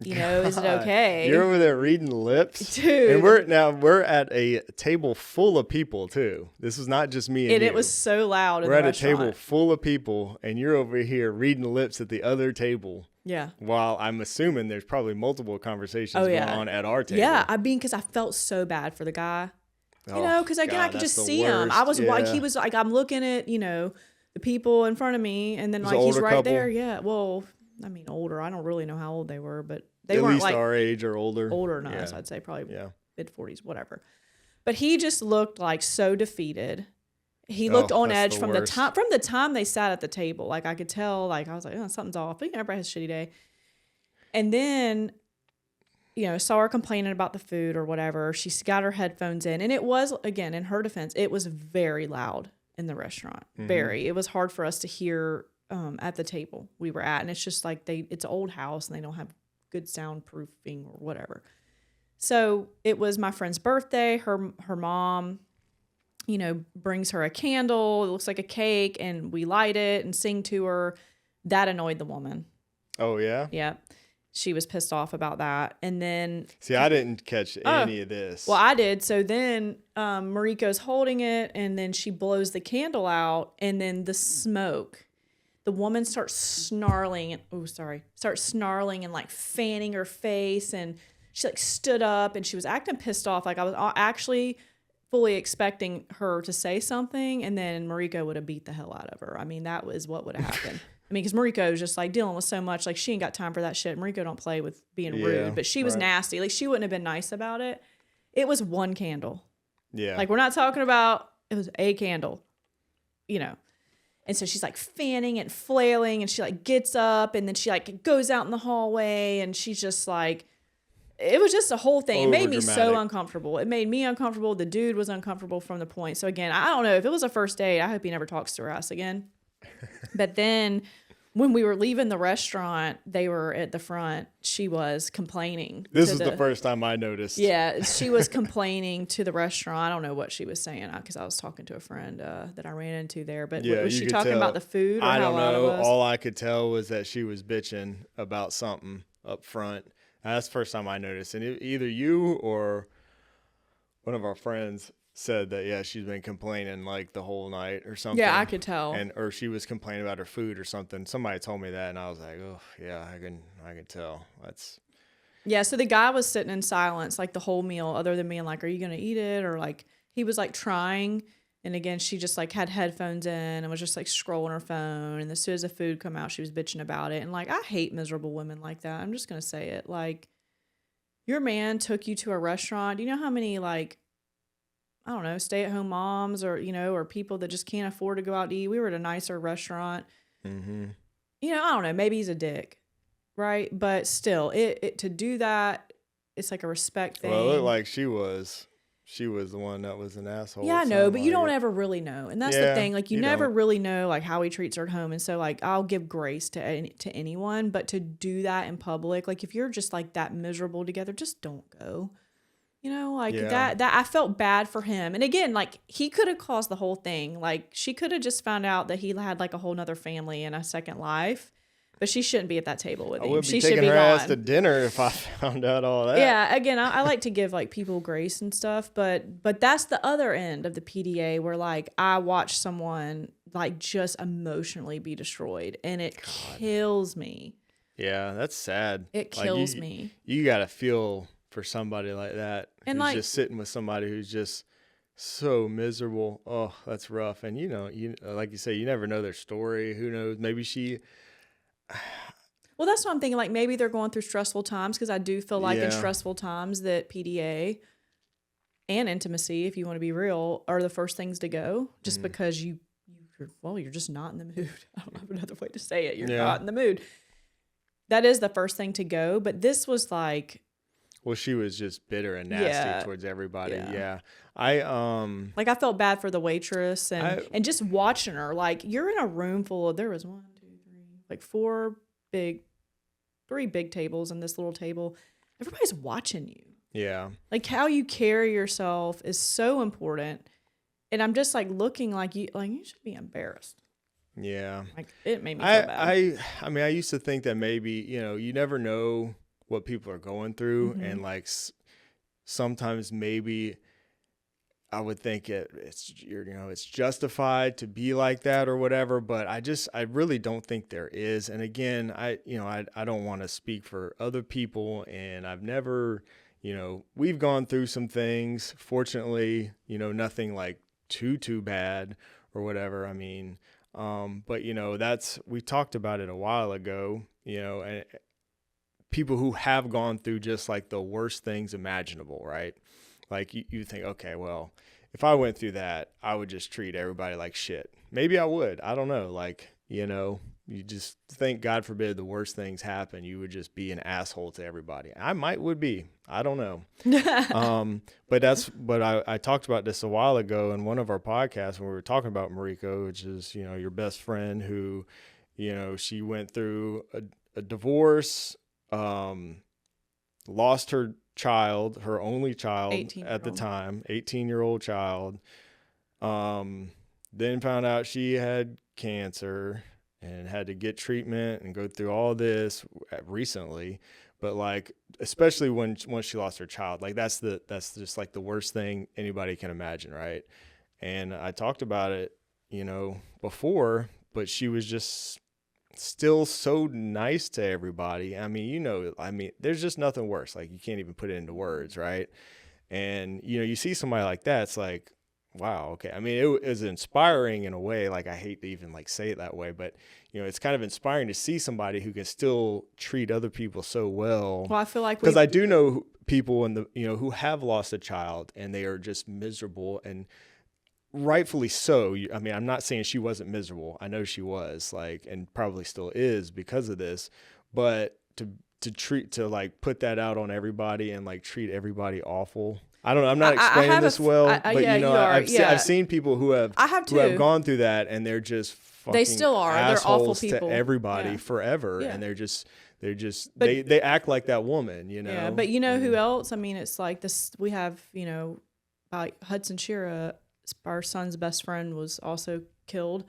You know, is it okay? You're over there reading lips, dude. And we're at a table full of people too. This is not just me and you. It was so loud. We're at a table full of people, and you're over here reading lips at the other table. Yeah. While I'm assuming there's probably multiple conversations going on at our table. Yeah, I mean, because I felt so bad for the guy. You know, because again, I could just see him. I was like, he was like, I'm looking at the people in front of me, and then like he's right couple. There. Yeah. Well, I mean, older. I don't really know how old they were, but they weren't least like our age or older. Older than us, I'd say probably mid-40s, whatever. But he just looked like so defeated. He looked on edge from the time they sat at the table. Like I could tell, like I was like, oh, something's off. But everybody has a shitty day. And then, saw her complaining about the food or whatever. She got her headphones in, and it was, again, in her defense, it was very loud in the restaurant. Very. It was hard for us to hear at the table we were at, and it's just like it's an old house and they don't have good soundproofing or whatever. So it was my friend's birthday. Her mom, brings her a candle. It looks like a cake, and we light it and sing to her. That annoyed the woman. Oh yeah. Yeah, she was pissed off about that. And then see, I didn't catch any of this. Well, I did. So then Mariko's holding it, and then she blows the candle out, and then the smoke. The woman starts snarling and like fanning her face, and she like stood up and she was acting pissed off. Like I was actually fully expecting her to say something, and then Mariko would have beat the hell out of her. I mean, that was what would have happened. I mean, because Mariko was just like dealing with so much, like she ain't got time for that shit. Mariko don't play with being rude, but she was nasty. Like she wouldn't have been nice about it. It was one candle. Yeah. Like we're not talking about, it was a candle, And so she's like fanning and flailing, and she like gets up, and then she like goes out in the hallway, and she's just like, it was just a whole thing. It made me so uncomfortable. It made me uncomfortable. The dude was uncomfortable from the point. So again, I don't know if it was a first date. I hope he never talks to her ass again. But then when we were leaving the restaurant, they were at the front. She was complaining. This is the first time I noticed. Yeah, she was complaining to the restaurant. I don't know what she was saying because I was talking to a friend that I ran into there. But was she talking about the food? Or I don't know. It was? All I could tell was that she was bitching about something up front. And that's the first time I noticed. And either you or one of our friends said that she's been complaining like the whole night or something. Yeah, I could tell. Or she was complaining about her food or something. Somebody told me that, and I was like, oh yeah, I can tell. So the guy was sitting in silence like the whole meal, other than being like, are you gonna eat it? Or like he was like trying, and again she just like had headphones in and was just like scrolling her phone, and as soon as the food come out she was bitching about it. And like I hate miserable women like that. I'm just gonna say it. Like your man took you to a restaurant. Do you know how many like, I don't know, stay-at-home moms or, or people that just can't afford to go out to eat? We were at a nicer restaurant. Mm-hmm. I don't know. Maybe he's a dick, right? But still, it to do that, it's like a respect thing. Well, it looked like she was the one that was an asshole. Yeah, I know, but you don't ever really know. And that's the thing. Like, you never really know, like, how he treats her at home. And so, like, I'll give grace to anyone. But to do that in public, like, if you're just, like, that miserable together, just don't go. That I felt bad for him. And again, like he could have caused the whole thing. Like she could have just found out that he had like a whole nother family and a second life, but she shouldn't be at that table with him. I would she be taking should be her gone. ass to dinner if I found out all that. Yeah. Again, I like to give like people grace and stuff, but that's the other end of the PDA where like I watch someone like just emotionally be destroyed, and it kills me. Yeah, that's sad. It kills me. You got to feel for somebody like that, and who's like just sitting with somebody who's just so miserable. Oh, that's rough. And you like you say, you never know their story. Who knows? Maybe she. Well, that's what I'm thinking. Like maybe they're going through stressful times, because I do feel like in stressful times that PDA and intimacy, if you want to be real, are the first things to go. Just because you're just not in the mood. I don't have another way to say it. You're not in the mood. That is the first thing to go. But this was like. Well, she was just bitter and nasty towards everybody. Yeah. I felt bad for the waitress and just watching her. Like you're in a room full of, there was 3 big tables and this little table. everybody's watching you. Yeah. Like how you carry yourself is so important. And I'm just like looking like you should be embarrassed. Yeah. Like it made me feel bad. I mean, I used to think that maybe, you never know what people are going through. Mm-hmm. And like sometimes maybe I would think it's justified to be like that or whatever, but I really don't think there is. And again, I don't want to speak for other people, and I've never, we've gone through some things, fortunately, nothing like too bad or whatever. I mean, but we talked about it a while ago, and people who have gone through just like the worst things imaginable, right? Like you think, okay, well, if I went through that, I would just treat everybody like shit. Maybe I would. I don't know. Like, you just think, God forbid, the worst things happen. You would just be an asshole to everybody. I would be. I don't know. But I talked about this a while ago in one of our podcasts when we were talking about Mariko, which is, your best friend who, she went through a divorce, lost her child, her only child at the time, 18-year-old child. Then found out she had cancer and had to get treatment and go through all this recently. But like, especially once she lost her child, like that's just like the worst thing anybody can imagine, right? And I talked about it, before, but she was just still so nice to everybody. I mean, there's just nothing worse. Like you can't even put it into words, right? And you see somebody like that, it's like, wow, okay. I mean, it was inspiring in a way. Like I hate to even like say it that way, but it's kind of inspiring to see somebody who can still treat other people so well. Well, I feel like because I do know people who have lost a child and they are just miserable, and rightfully so. I mean, I'm not saying she wasn't miserable. I know she was, like, and probably still is because of this, but to like put that out on everybody and like treat everybody awful. I don't know. I'm not explaining this well, but I've seen people who have gone through that, and they're just fucking they still are. They're awful people to everybody forever, and they act like that woman, Yeah, but who else? I mean, it's like this. We have Hudson Shearer, our son's best friend, was also killed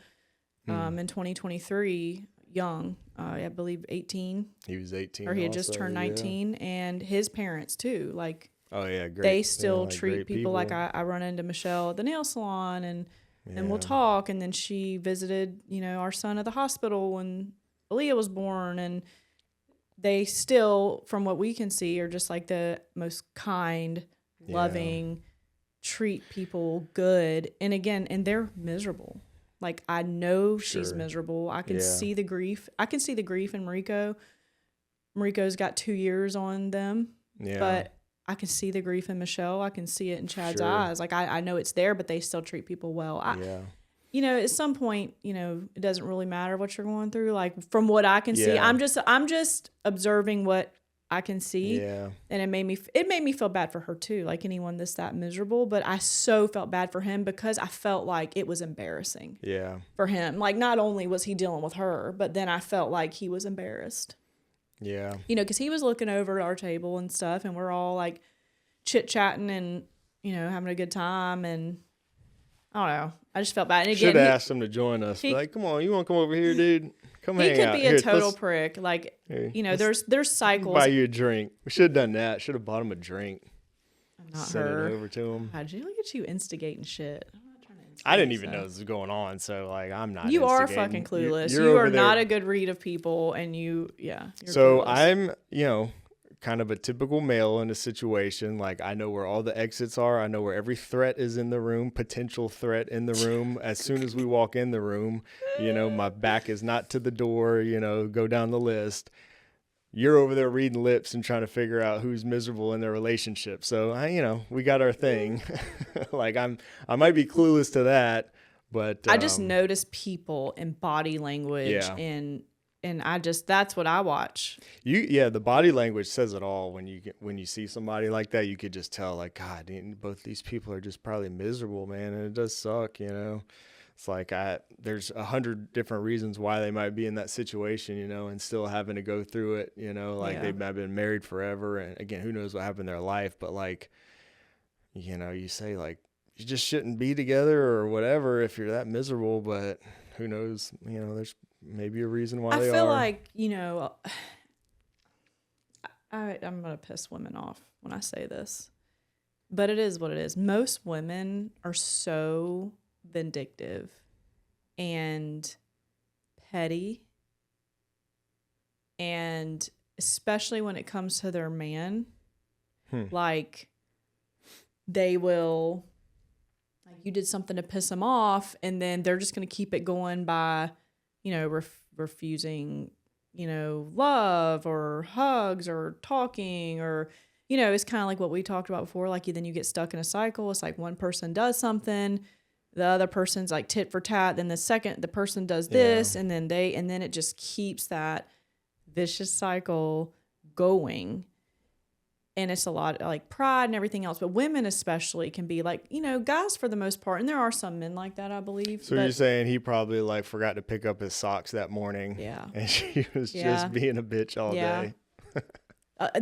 in 2023, young. I believe 18. He was 18, or he had just turned 19, and his parents too. Like. Oh yeah, great. They still treat people like I run into Michelle at the nail salon and we'll talk. And then she visited, our son at the hospital when Aaliyah was born. And they still, from what we can see, are just like the most kind, loving, treat people good. And again, and they're miserable. Like I know she's miserable. I can see the grief. I can see the grief in Mariko. Mariko's got 2 years on them. Yeah. But I can see the grief in Michelle. I can see it in Chad's eyes. Like I know it's there, but they still treat people well. At some point, it doesn't really matter what you're going through. Like from what I can see, I'm just observing what I can see. Yeah. And it made me feel bad for her too. Like anyone that's that miserable, but I so felt bad for him because I felt like it was embarrassing. Yeah. For him. Like not only was he dealing with her, but then I felt like he was embarrassed. Yeah. Because he was looking over at our table and stuff, and we're all like chit-chatting and, having a good time. And I don't know. I just felt bad. And again, should have asked him to join us. Like, come on, you want to come over here, dude? Come hang out. He could be a total prick. Like, there's cycles. Buy you a drink. We should have done that. Should have bought him a drink. Not Send her. it over to him. God, look at you instigating shit. I didn't even know this was going on, so like I'm not. You are fucking clueless. You are not a good read of people, and you're so clueless. I'm, kind of a typical male in a situation. Like I know where all the exits are. I know where every threat is in the room, potential threat in the room. As soon as we walk in the room, my back is not to the door. Go down the list. You're over there reading lips and trying to figure out who's miserable in their relationship. So we got our thing. Like I might be clueless to that, but I just notice people and body language and that's what I watch. The body language says it all. When you see somebody like that, you could just tell like, God, both these people are just probably miserable, man. And it does suck, it's like there's 100 different reasons why they might be in that situation, you know, and still having to go through it, you know, like they might have been married forever. And again, who knows what happened in their life, but like, you know, you say like, you just shouldn't be together or whatever if you're that miserable, but who knows, you know, there's maybe a reason why they are. I feel like, you know, I'm going to piss women off when I say this, but it is what it is. Most women are so vindictive and petty, and especially when it comes to their man, like they will, like you did something to piss them off, and then they're just going to keep it going by, you know, refusing, you know, love or hugs or talking, or, you know, it's kind of like what we talked about before. Like then you get stuck in a cycle. It's like one person does something, the other person's like tit for tat. Then the person does this, and then it just keeps that vicious cycle going. And it's a lot of like pride and everything else. But women especially can be like, you know, guys for the most part. And there are some men like that, I believe. So you're saying he probably like forgot to pick up his socks that morning. Yeah. And she was just being a bitch all day.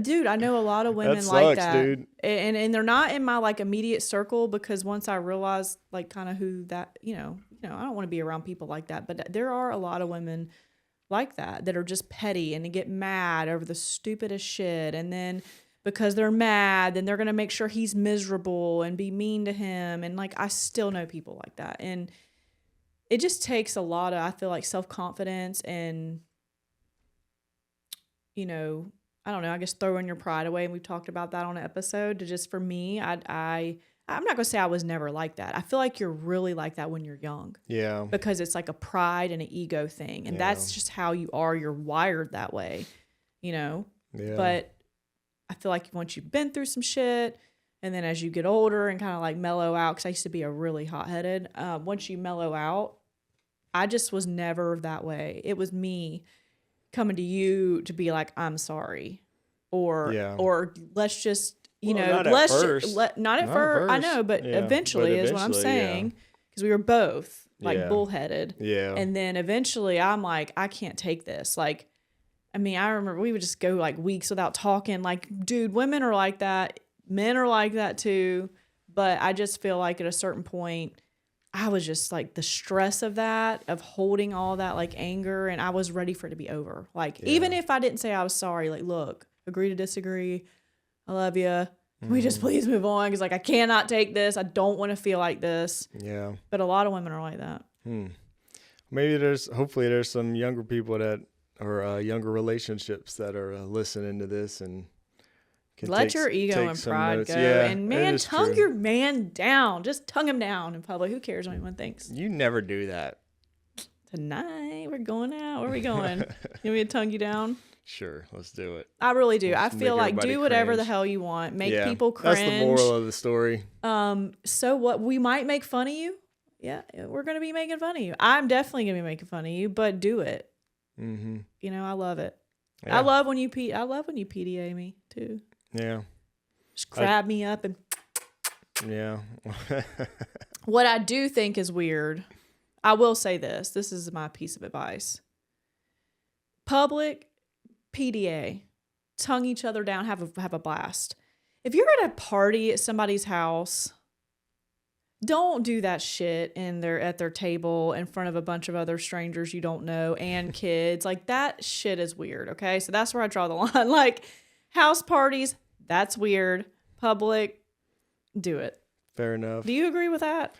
Dude, I know a lot of women that like sucks, that. Dude. And they're not in my like immediate circle, because once I realized like kind of who that, you know, I don't want to be around people like that. But there are a lot of women like that are just petty and they get mad over the stupidest shit. And then because they're mad, then they're going to make sure he's miserable and be mean to him. And like, I still know people like that. And it just takes a lot of, I feel like, self-confidence and, you know, I don't know, I guess throwing your pride away. And we've talked about that on an episode. To just, for me, I'm not going to say I was never like that. I feel like you're really like that when you're young. Yeah. Because it's like a pride and an ego thing. And that's just how you are. You're wired that way, you know? Yeah. But I feel like once you've been through some shit, and then as you get older and kind of like mellow out, because I used to be a really hot-headed, once you mellow out, I just was never that way. It was me coming to you to be like, I'm sorry. Or let's just, you know, not at first. Not at first. I know, but eventually is what I'm saying. Because we were both like bullheaded. Yeah. And then eventually I'm like, I can't take this. Like, I mean, I remember we would just go like weeks without talking. Like, dude, women are like that. Men are like that too. But I just feel like at a certain point, I was just like the stress of that, of holding all that like anger, and I was ready for it to be over. Like, even if I didn't say I was sorry, like, look, agree to disagree. I love you. Can we just please move on? Because like, I cannot take this. I don't want to feel like this. Yeah. But a lot of women are like that. Maybe hopefully there's some younger people or younger relationships that are listening to this and can let your ego and pride notes. go. Yeah, and man, tongue your man down. Just tongue him down in public. Who cares what anyone thinks? You never do that. Tonight we're going out. Where are we going? You want me to tongue you down? Sure, let's do it. I really do. I feel like do whatever the hell you want. Make people cringe. That's the moral of the story. So what? We might make fun of you. Yeah, we're gonna be making fun of you. I'm definitely gonna be making fun of you, but do it. Mm-hmm. You know, I love it. Yeah. I love when you PDA me too. Yeah. Just grab me up and. Yeah. What I do think is weird, I will say this. This is my piece of advice. Public PDA, tongue each other down, have a blast. If you're at a party at somebody's house, don't do that shit at their table in front of a bunch of other strangers you don't know and kids. Like, that shit is weird, okay? So that's where I draw the line. Like, house parties, that's weird. Public, do it. Fair enough. Do you agree with that?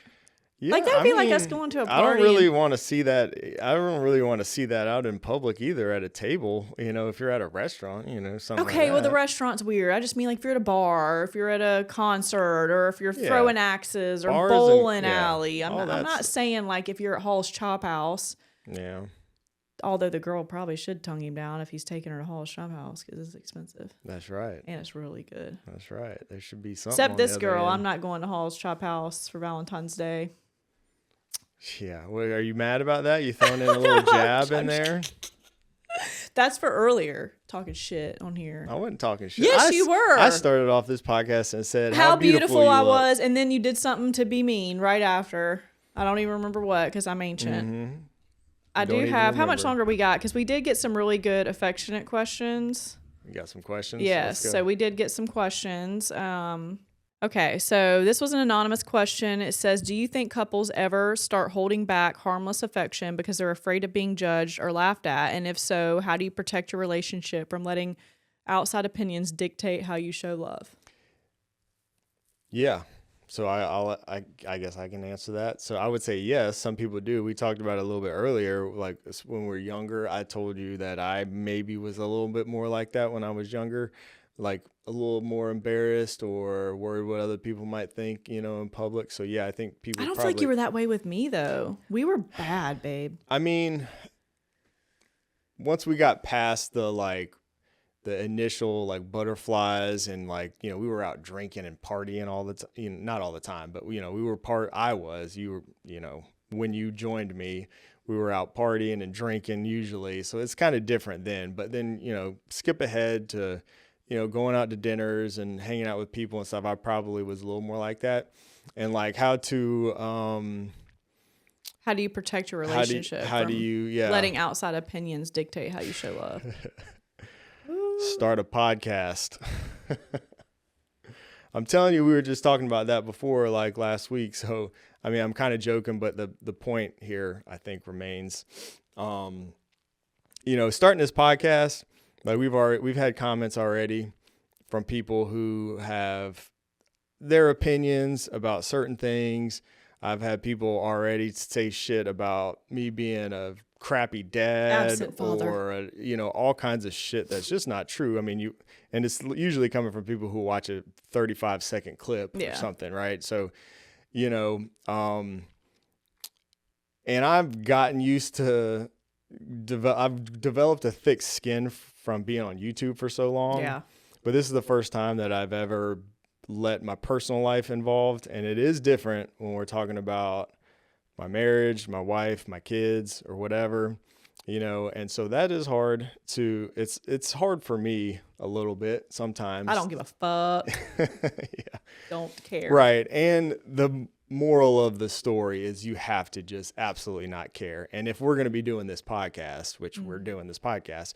Yeah, like, that'd be like us going to a party. I don't really want to see that. I don't really want to see that out in public either at a table. You know, if you're at a restaurant, you know, something like that. Well, the restaurant's weird. I just mean like if you're at a bar, or if you're at a concert, or if you're throwing axes or bars bowling alley. I'm not saying like if you're at Hall's Chop House. Yeah. Although the girl probably should tongue him down if he's taking her to Hall's Chop House because it's expensive. That's right. And it's really good. That's right. There should be something. Except this girl, I'm not going to Hall's Chop House for Valentine's Day. Yeah. Well, are you mad about that? You throwing in a little jab in there? That's for earlier talking shit on here. I wasn't talking shit. Yes, you were. I started off this podcast and said how beautiful I was, and then you did something to be mean right after. I don't even remember what because I'm ancient. Mm-hmm. I do have. How much longer we got? Because we did get some really good affectionate questions. You got some questions? Yes. So we did get some questions. Okay. So this was an anonymous question. It says, do you think couples ever start holding back harmless affection because they're afraid of being judged or laughed at? And if so, how do you protect your relationship from letting outside opinions dictate how you show love? Yeah. So I guess I can answer that. So I would say yes, some people do. We talked about it a little bit earlier. Like when we were younger, I told you that I maybe was a little bit more like that when I was younger, like a little more embarrassed or worried what other people might think, in public. So yeah, I think people. I don't feel like you were that way with me though. We were bad, babe. I mean, once we got past the initial butterflies and we were out drinking and partying all the time, not all the time, but we were you were, when you joined me, we were out partying and drinking usually. So it's kind of different then, but then, skip ahead to, going out to dinners and hanging out with people and stuff. I probably was a little more like that. And how do you protect your relationship? How do you letting outside opinions dictate how you show love? Start a podcast. I'm telling you, we were just talking about that before, last week. So, I mean, I'm kind of joking, but the point here, I think, remains, starting this podcast, we've had comments already from people who have their opinions about certain things. I've had people already say shit about me being a crappy dad or all kinds of shit that's just not true. I mean, and it's usually coming from people who watch a 35-second clip or something, right? So, and I've gotten used to I've developed a thick skin from being on YouTube for so long. Yeah. But this is the first time that I've ever let my personal life involved, and it is different when we're talking about my marriage, my wife, my kids, or whatever, and so that is hard it's hard for me a little bit sometimes. I don't give a fuck. Yeah. Don't care. Right. And the moral of the story is you have to just absolutely not care. And if we're going to be doing this podcast, which we're doing this podcast,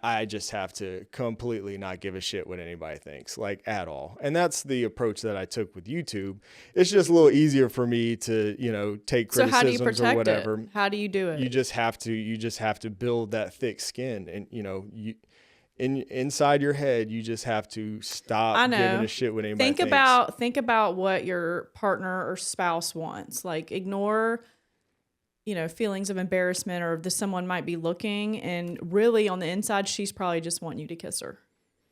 I just have to completely not give a shit what anybody thinks, at all. And that's the approach that I took with YouTube. It's just a little easier for me to, take criticisms so how do you protect or whatever. It? How do you do it? You just have to build that thick skin, and inside your head, you just have to stop giving a shit what anybody thinks. Think about what your partner or spouse wants. Ignore feelings of embarrassment or that someone might be looking, and really on the inside, she's probably just wanting you to kiss her.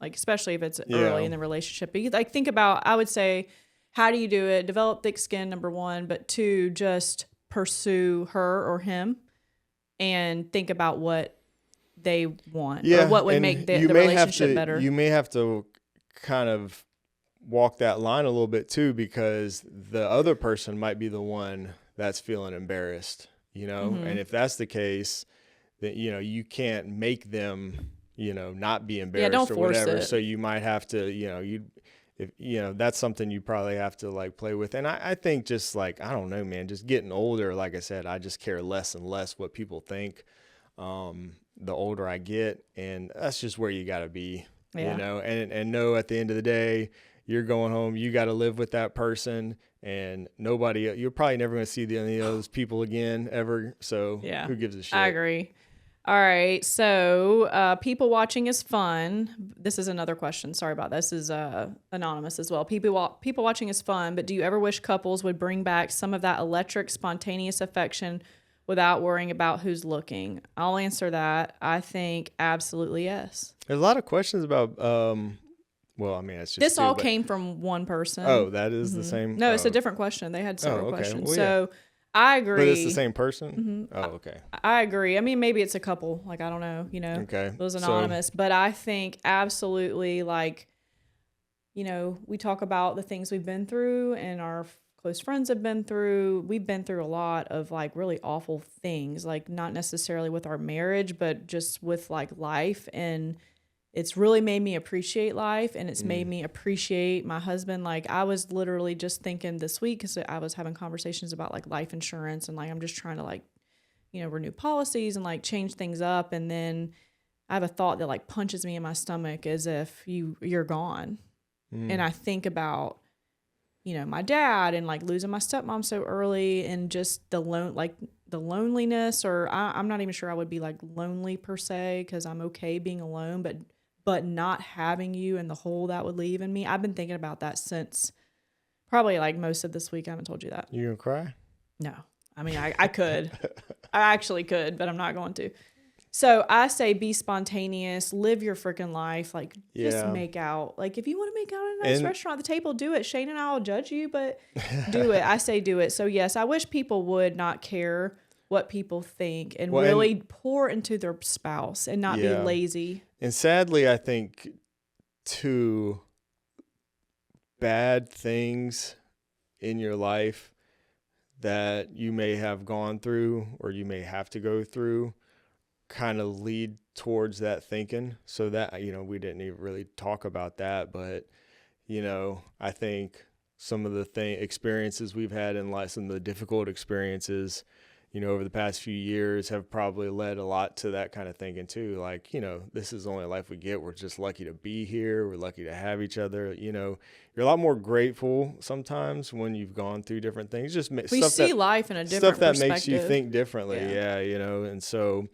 Especially if it's early in the relationship. But think about, I would say, how do you do it? Develop thick skin, number one, but two, just pursue her or him and think about what they want or what would make the relationship better. You may have to kind of walk that line a little bit too, because the other person might be the one that's feeling embarrassed. And if that's the case, then, you can't make them, not be embarrassed don't or force whatever. it. So you might have to, that's something you probably have to play with. And I think just I don't know, man, just getting older, like I said, I just care less and less what people think, the older I get. And that's just where you got to be, and know at the end of the day, you're going home, you got to live with that person, and you're probably never going to see any of those people again ever. So who gives a shit? I agree. All right. So people watching is fun. This is another question. Sorry about this. This is anonymous as well. People watching is fun, but do you ever wish couples would bring back some of that electric, spontaneous affection without worrying about who's looking? I'll answer that. I think absolutely yes. There's a lot of questions about well, I mean, it's just this all came from one person. Oh, that is the same? No, it's a different question. They had several questions. Well, so I agree. But it's the same person? Oh, okay. I agree. I mean, maybe it's a couple. I don't know, Okay. It was anonymous. But I think absolutely, we talk about the things we've been through and our close friends have been through. We've been through a lot of really awful things, not necessarily with our marriage, but just with life. And it's really made me appreciate life, and it's made me appreciate my husband. Like, I was literally just thinking this week, because I was having conversations about like life insurance, and like I'm just trying to like, you know, renew policies and like change things up. And then I have a thought that like punches me in my stomach as if you're gone. And I think about, you know, my dad and like losing my stepmom so early, and just the loneliness, or I'm not even sure I would be like lonely per se, because I'm okay being alone, but not having you and the hole that would leave in me. I've been thinking about that since probably like most of this week. I haven't told you that. You gonna cry? No. I mean, I could. I actually could, but I'm not going to. So I say be spontaneous, live your freaking life. Like, just make out. Like, if you want to make out at a nice restaurant at the table, do it. Shane and I will judge you, but do it. I say do it. So, yes, I wish people would not care what people think, and really pour into their spouse and not be lazy. And sadly, I think, too, bad things in your life that you may have gone through or you may have to go through kind of lead towards that thinking. So that, you know, we didn't even really talk about that, but, you know, I think some of the experiences we've had in life, some of the difficult experiences, you know, over the past few years have probably led a lot to that kind of thinking too. Like, you know, this is the only life we get. We're just lucky to be here. We're lucky to have each other. You know, you're a lot more grateful sometimes when you've gone through different things. Just we see life in a different stuff that perspective. makes you think differently. Yeah, you know, and so,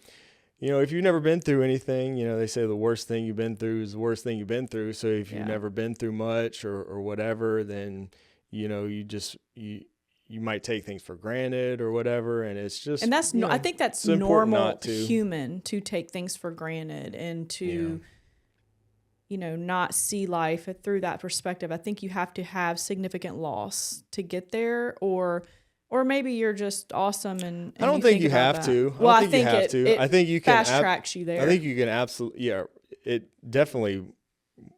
you know, if you've never been through anything, you know, they say the worst thing you've been through is the worst thing you've been through. So if you've never been through much or whatever, then, you know, you might take things for granted or whatever. And it's just, and that's, I think that's normal human to take things for granted and to, you know, not see life through that perspective. I think you have to have significant loss to get there, or maybe you're just awesome and I don't think you have to. Well, I think I think you can fast tracks you there. I think you can absolutely, it definitely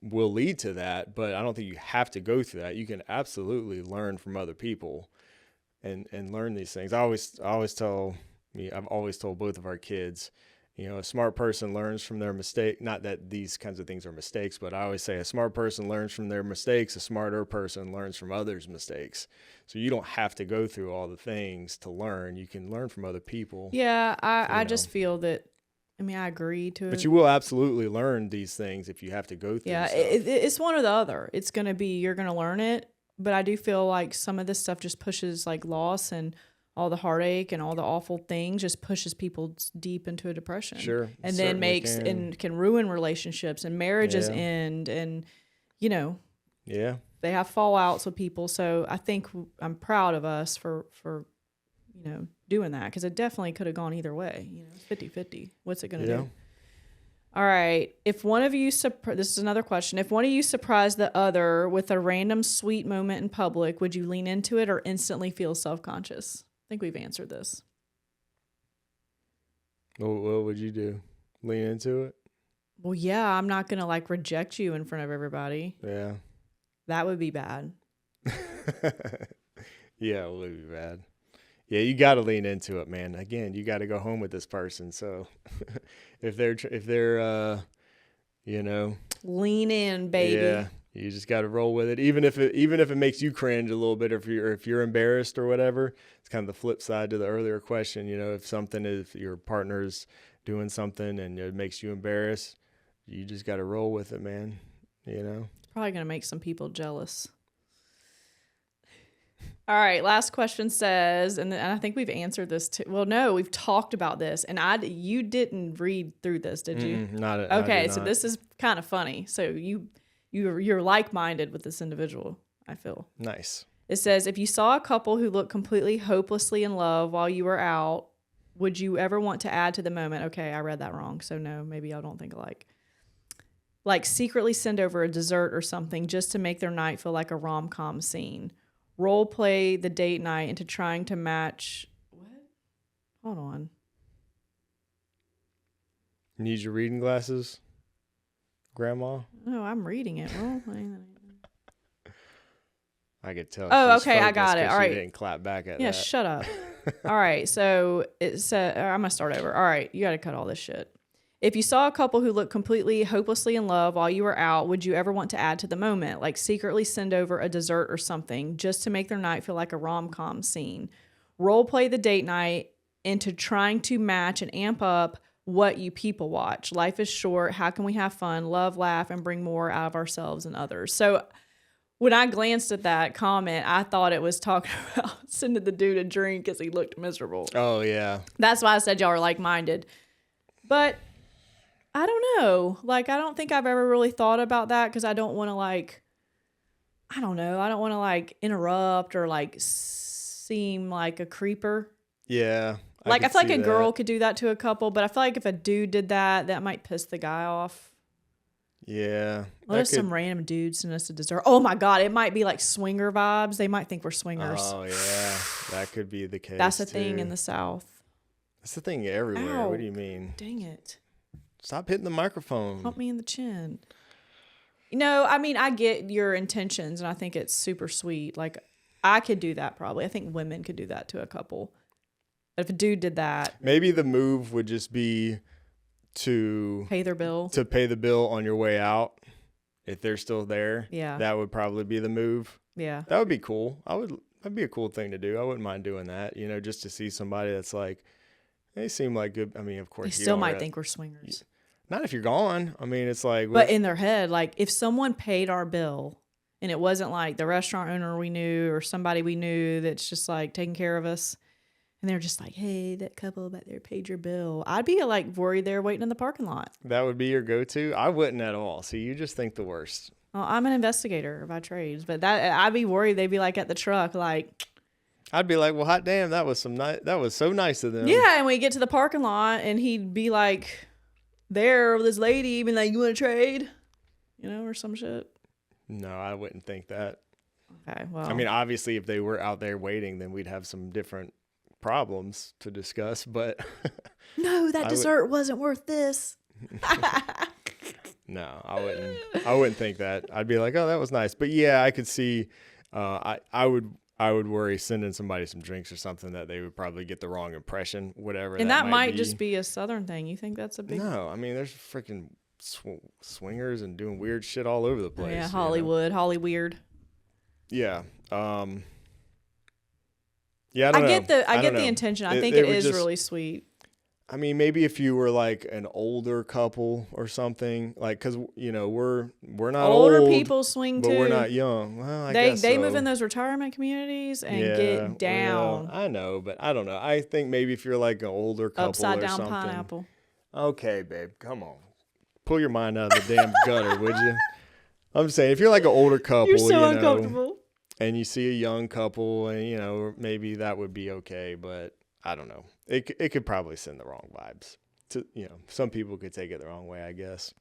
will lead to that, but I don't think you have to go through that. You can absolutely learn from other people and learn these things. I've always told both of our kids, you know, a smart person learns from their mistake. Not that these kinds of things are mistakes, but I always say a smart person learns from their mistakes. A smarter person learns from others' mistakes. So you don't have to go through all the things to learn. You can learn from other people. Yeah, I just feel that, I mean, I agree to it. But you will absolutely learn these things if you have to go through stuff. It's one or the other. It's going to be, you're going to learn it. But I do feel like some of this stuff just pushes like loss and all the heartache and all the awful things just pushes people deep into a depression. Sure. And then can ruin relationships, and marriages end, and, you know, they have fallouts with people. So I think I'm proud of us for, you know, doing that, because it definitely could have gone either way. You know, it's 50-50. What's it going to do? All right. If one of you, this is another question. If one of you surprised the other with a random sweet moment in public, would you lean into it or instantly feel self-conscious? I think we've answered this. What would you do? Lean into it? Well, yeah, I'm not going to like reject you in front of everybody. Yeah. That would be bad. Yeah, it would be bad. Yeah, you got to lean into it, man. Again, you got to go home with this person. So if they're, you know, lean in, baby. Yeah, you just got to roll with it. Even if it makes you cringe a little bit, or if you're embarrassed or whatever. It's kind of the flip side to the earlier question. You know, if your partner's doing something and it makes you embarrassed, you just got to roll with it, man. You know, it's probably gonna make some people jealous. All right, last question says, and I think we've answered this too. Well, no, we've talked about this, and you didn't read through this, did you? Okay, so this is kind of funny. So you're like-minded with this individual, I feel. Nice. It says, if you saw a couple who looked completely hopelessly in love while you were out, would you ever want to add to the moment? Okay, I read that wrong, so no, maybe y'all don't think alike. Like secretly send over a dessert or something just to make their night feel like a rom-com scene. Role play the date night into trying to match. What? Hold on. Need your reading glasses, Grandma? No, I'm reading it. Well, I could tell. Oh, okay, I got it. All right. She didn't clap back at that. Yeah, shut up. All right, so it said, I'm gonna start over. All right, you got to cut all this shit. If you saw a couple who looked completely hopelessly in love while you were out, would you ever want to add to the moment? Like secretly send over a dessert or something just to make their night feel like a rom-com scene. Role play the date night into trying to match and amp up what you people watch. Life is short. How can we have fun, love, laugh, and bring more out of ourselves and others? So when I glanced at that comment, I thought it was talking about sending the dude a drink because he looked miserable. Oh, yeah. That's why I said y'all are like-minded. But I don't know. Like, I don't think I've ever really thought about that because I don't want to, like, I don't know. I don't want to, like, interrupt or, like, seem like a creeper. Yeah. Like, I feel like a girl could do that to a couple, but I feel like if a dude did that, that might piss the guy off. Yeah. What if some random dude sent us a dessert? Oh, my God. It might be, like, swinger vibes. They might think we're swingers. Oh, yeah. That could be the case, That's a thing in the South. That's the thing everywhere. Ow. What do you mean? Dang it. Stop hitting the microphone. Pump me in the chin. No, I mean, I get your intentions, and I think it's super sweet. Like, I could do that probably. I think women could do that to a couple. But if a dude did that. Maybe the move would just be to pay their bill. To pay the bill on your way out. If they're still there. Yeah. That would probably be the move. Yeah. That would be cool. That'd be a cool thing to do. I wouldn't mind doing that, just to see somebody that's like, they seem like good. I mean, of course. They still might think we're swingers. Not if you're gone. I mean, it's like. But in their head, like if someone paid our bill and it wasn't like the restaurant owner we knew or somebody we knew that's just like taking care of us. And they're just like, hey, that couple back there paid your bill. I'd be like worried they're waiting in the parking lot. That would be your go-to? I wouldn't at all. See, you just think the worst. Well, I'm an investigator by trades, but I'd be worried they'd be like at the truck, like. I'd be like, well, hot damn, that was so nice of them. Yeah, and we get to the parking lot, and he'd be like, there with this lady, even like, you want to trade, or some shit. No, I wouldn't think that. Okay, well. I mean, obviously, if they were out there waiting, then we'd have some different problems to discuss. But no, that dessert wasn't worth this. No, I wouldn't think that. I'd be like, oh, that was nice. But yeah, I could see. I would worry sending somebody some drinks or something that they would probably get the wrong impression, whatever. And that might be. just be a Southern thing. You think that's a big? No, I mean, there's freaking swingers and doing weird shit all over the place. Yeah, Hollywood, Holly weird. Yeah. Yeah, I get the intention. I think it is really sweet. I mean, maybe if you were like an older couple or something, like, because we're not older old, people swing but too. We're not young. Well, they so. move in those retirement communities and get down. Well, I know, but I don't know. I think maybe if you're like an older couple upside down something. Pineapple. Okay, babe, come on, pull your mind out of the damn gutter, would you? I'm saying if you're like an older couple, you're so uncomfortable. And you see a young couple, and maybe that would be okay, but I don't know. It could probably send the wrong vibes. Some people could take it the wrong way, I guess.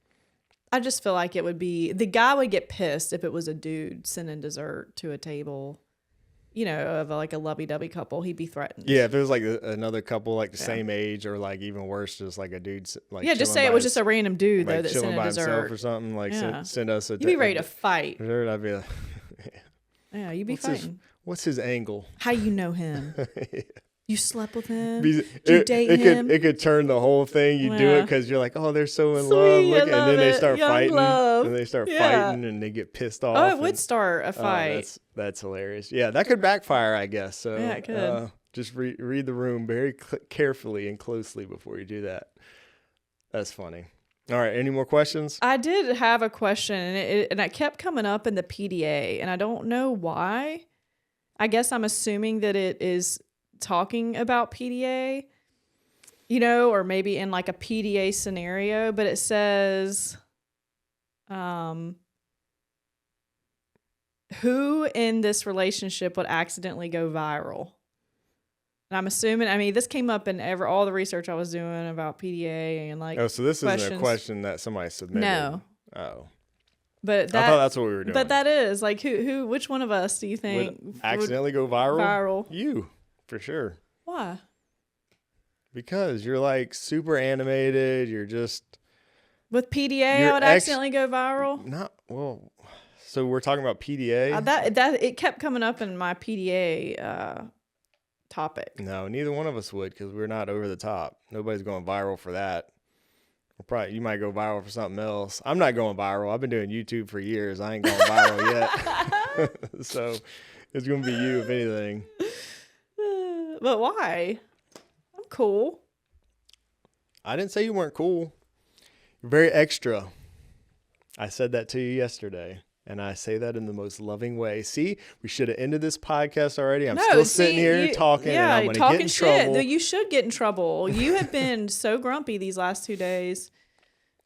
I just feel like it would be the guy would get pissed if it was a dude sending dessert to a table, of like a lovey-dovey couple. He'd be threatened. Yeah, if it was like another couple like the same age or like even worse, just like a dude like just say it was just a random dude though that sent a dessert or something like send us a. You'd be ready to fight. Dessert, I'd be like, yeah, you'd be fighting. What's his angle? How you know him? Yeah. You slept with him? Did you date him? It could turn the whole thing. You do it because you're like, oh, they're so in love. Look, and then they start fighting. And they start fighting and they get pissed off. Oh, it would start a fight. That's hilarious. Yeah, that could backfire, I guess. So yeah, it could. Just read the room very carefully and closely before you do that. That's funny. All right, any more questions? I did have a question, and it kept coming up in the PDA, and I don't know why. I guess I'm assuming that it is talking about PDA, or maybe in like a PDA scenario, but it says, who in this relationship would accidentally go viral? And I'm assuming, this came up in all the research I was doing about PDA and like. Oh, so this questions. isn't a question that somebody submitted. No. Oh. But I thought that's what we were doing. But that is like which one of us do you think would accidentally go viral? Viral. You. For sure. Why? Because you're like super animated. You're just with PDA. I would accidentally go viral. So we're talking about PDA. That it kept coming up in my PDA topic. No, neither one of us would because we're not over the top. Nobody's going viral for that. You might go viral for something else. I'm not going viral. I've been doing YouTube for years. I ain't going viral yet. So it's going to be you, if anything. But why? I'm cool. I didn't say you weren't cool. You're very extra. I said that to you yesterday. And I say that in the most loving way. See, we should have ended this podcast already. I'm still sitting here talking, and I'm going to get in trouble. You should get in trouble. You have been so grumpy these last 2 days.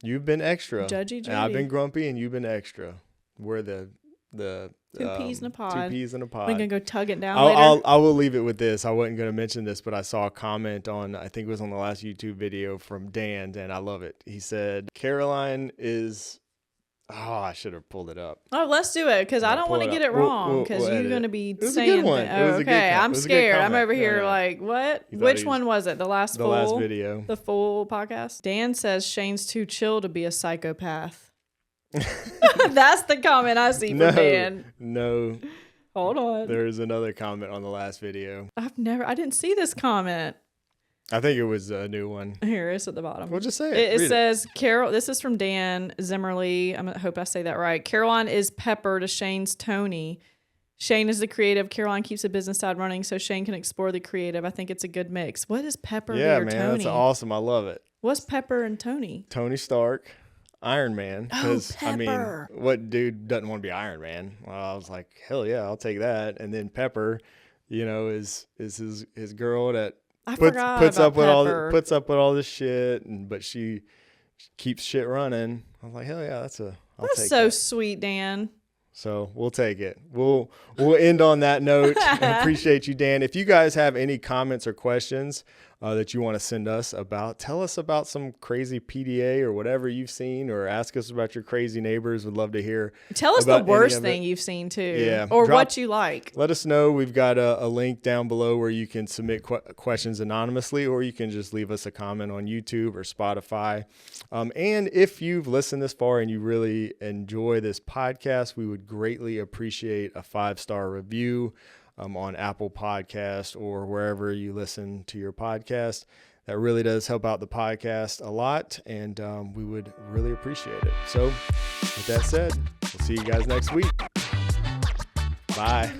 You've been extra. Judgy. And I've been grumpy, and you've been extra. We're the two peas in a pod. 2 peas in a pod. We're going to go tug it down later. I will leave it with this. I wasn't going to mention this, but I saw a comment on, I think it was on the last YouTube video from Dan, and I love it. He said, Caroline is... Oh, I should have pulled it up. Oh, let's do it, because I don't want to get it wrong, because you're going to be saying okay, I'm scared. I'm over here like, what? Which one was it? The last video. The full podcast? Dan says Shane's too chill to be a psychopath. That's the comment I see from Dan. No. Hold on. There's another comment on the last video. I didn't see this comment. I think it was a new one. Here, it's at the bottom. We'll just say it. It says, Carol, this is from Dan Zimmerly. I hope I say that right. Caroline is Pepper to Shane's Tony. Shane is the creative. Caroline keeps the business side running so Shane can explore the creative. I think it's a good mix. What is Pepper or Tony? That's awesome. I love it. What's Pepper and Tony? Tony Stark, Iron Man. Pepper. I mean, what dude doesn't want to be Iron Man? Well, I was like, hell yeah, I'll take that. And then Pepper, is his girl that puts up with all this shit, but she keeps shit running. I was like, hell yeah, that's so sweet, Dan. So we'll take it. We'll end on that note. I appreciate you, Dan. If you guys have any comments or questions that you want to send us about, tell us about some crazy PDA or whatever you've seen, or ask us about your crazy neighbors. We'd love to hear. Tell us the worst thing you've seen too. Yeah. Or what you like. Let us know. We've got a link down below where you can submit questions anonymously, or you can just leave us a comment on YouTube or Spotify. And if you've listened this far and you really enjoy this podcast, we would greatly appreciate a 5-star review on Apple Podcast or wherever you listen to your podcast. That really does help out the podcast a lot, and we would really appreciate it. So with that said, we'll see you guys next week. Bye.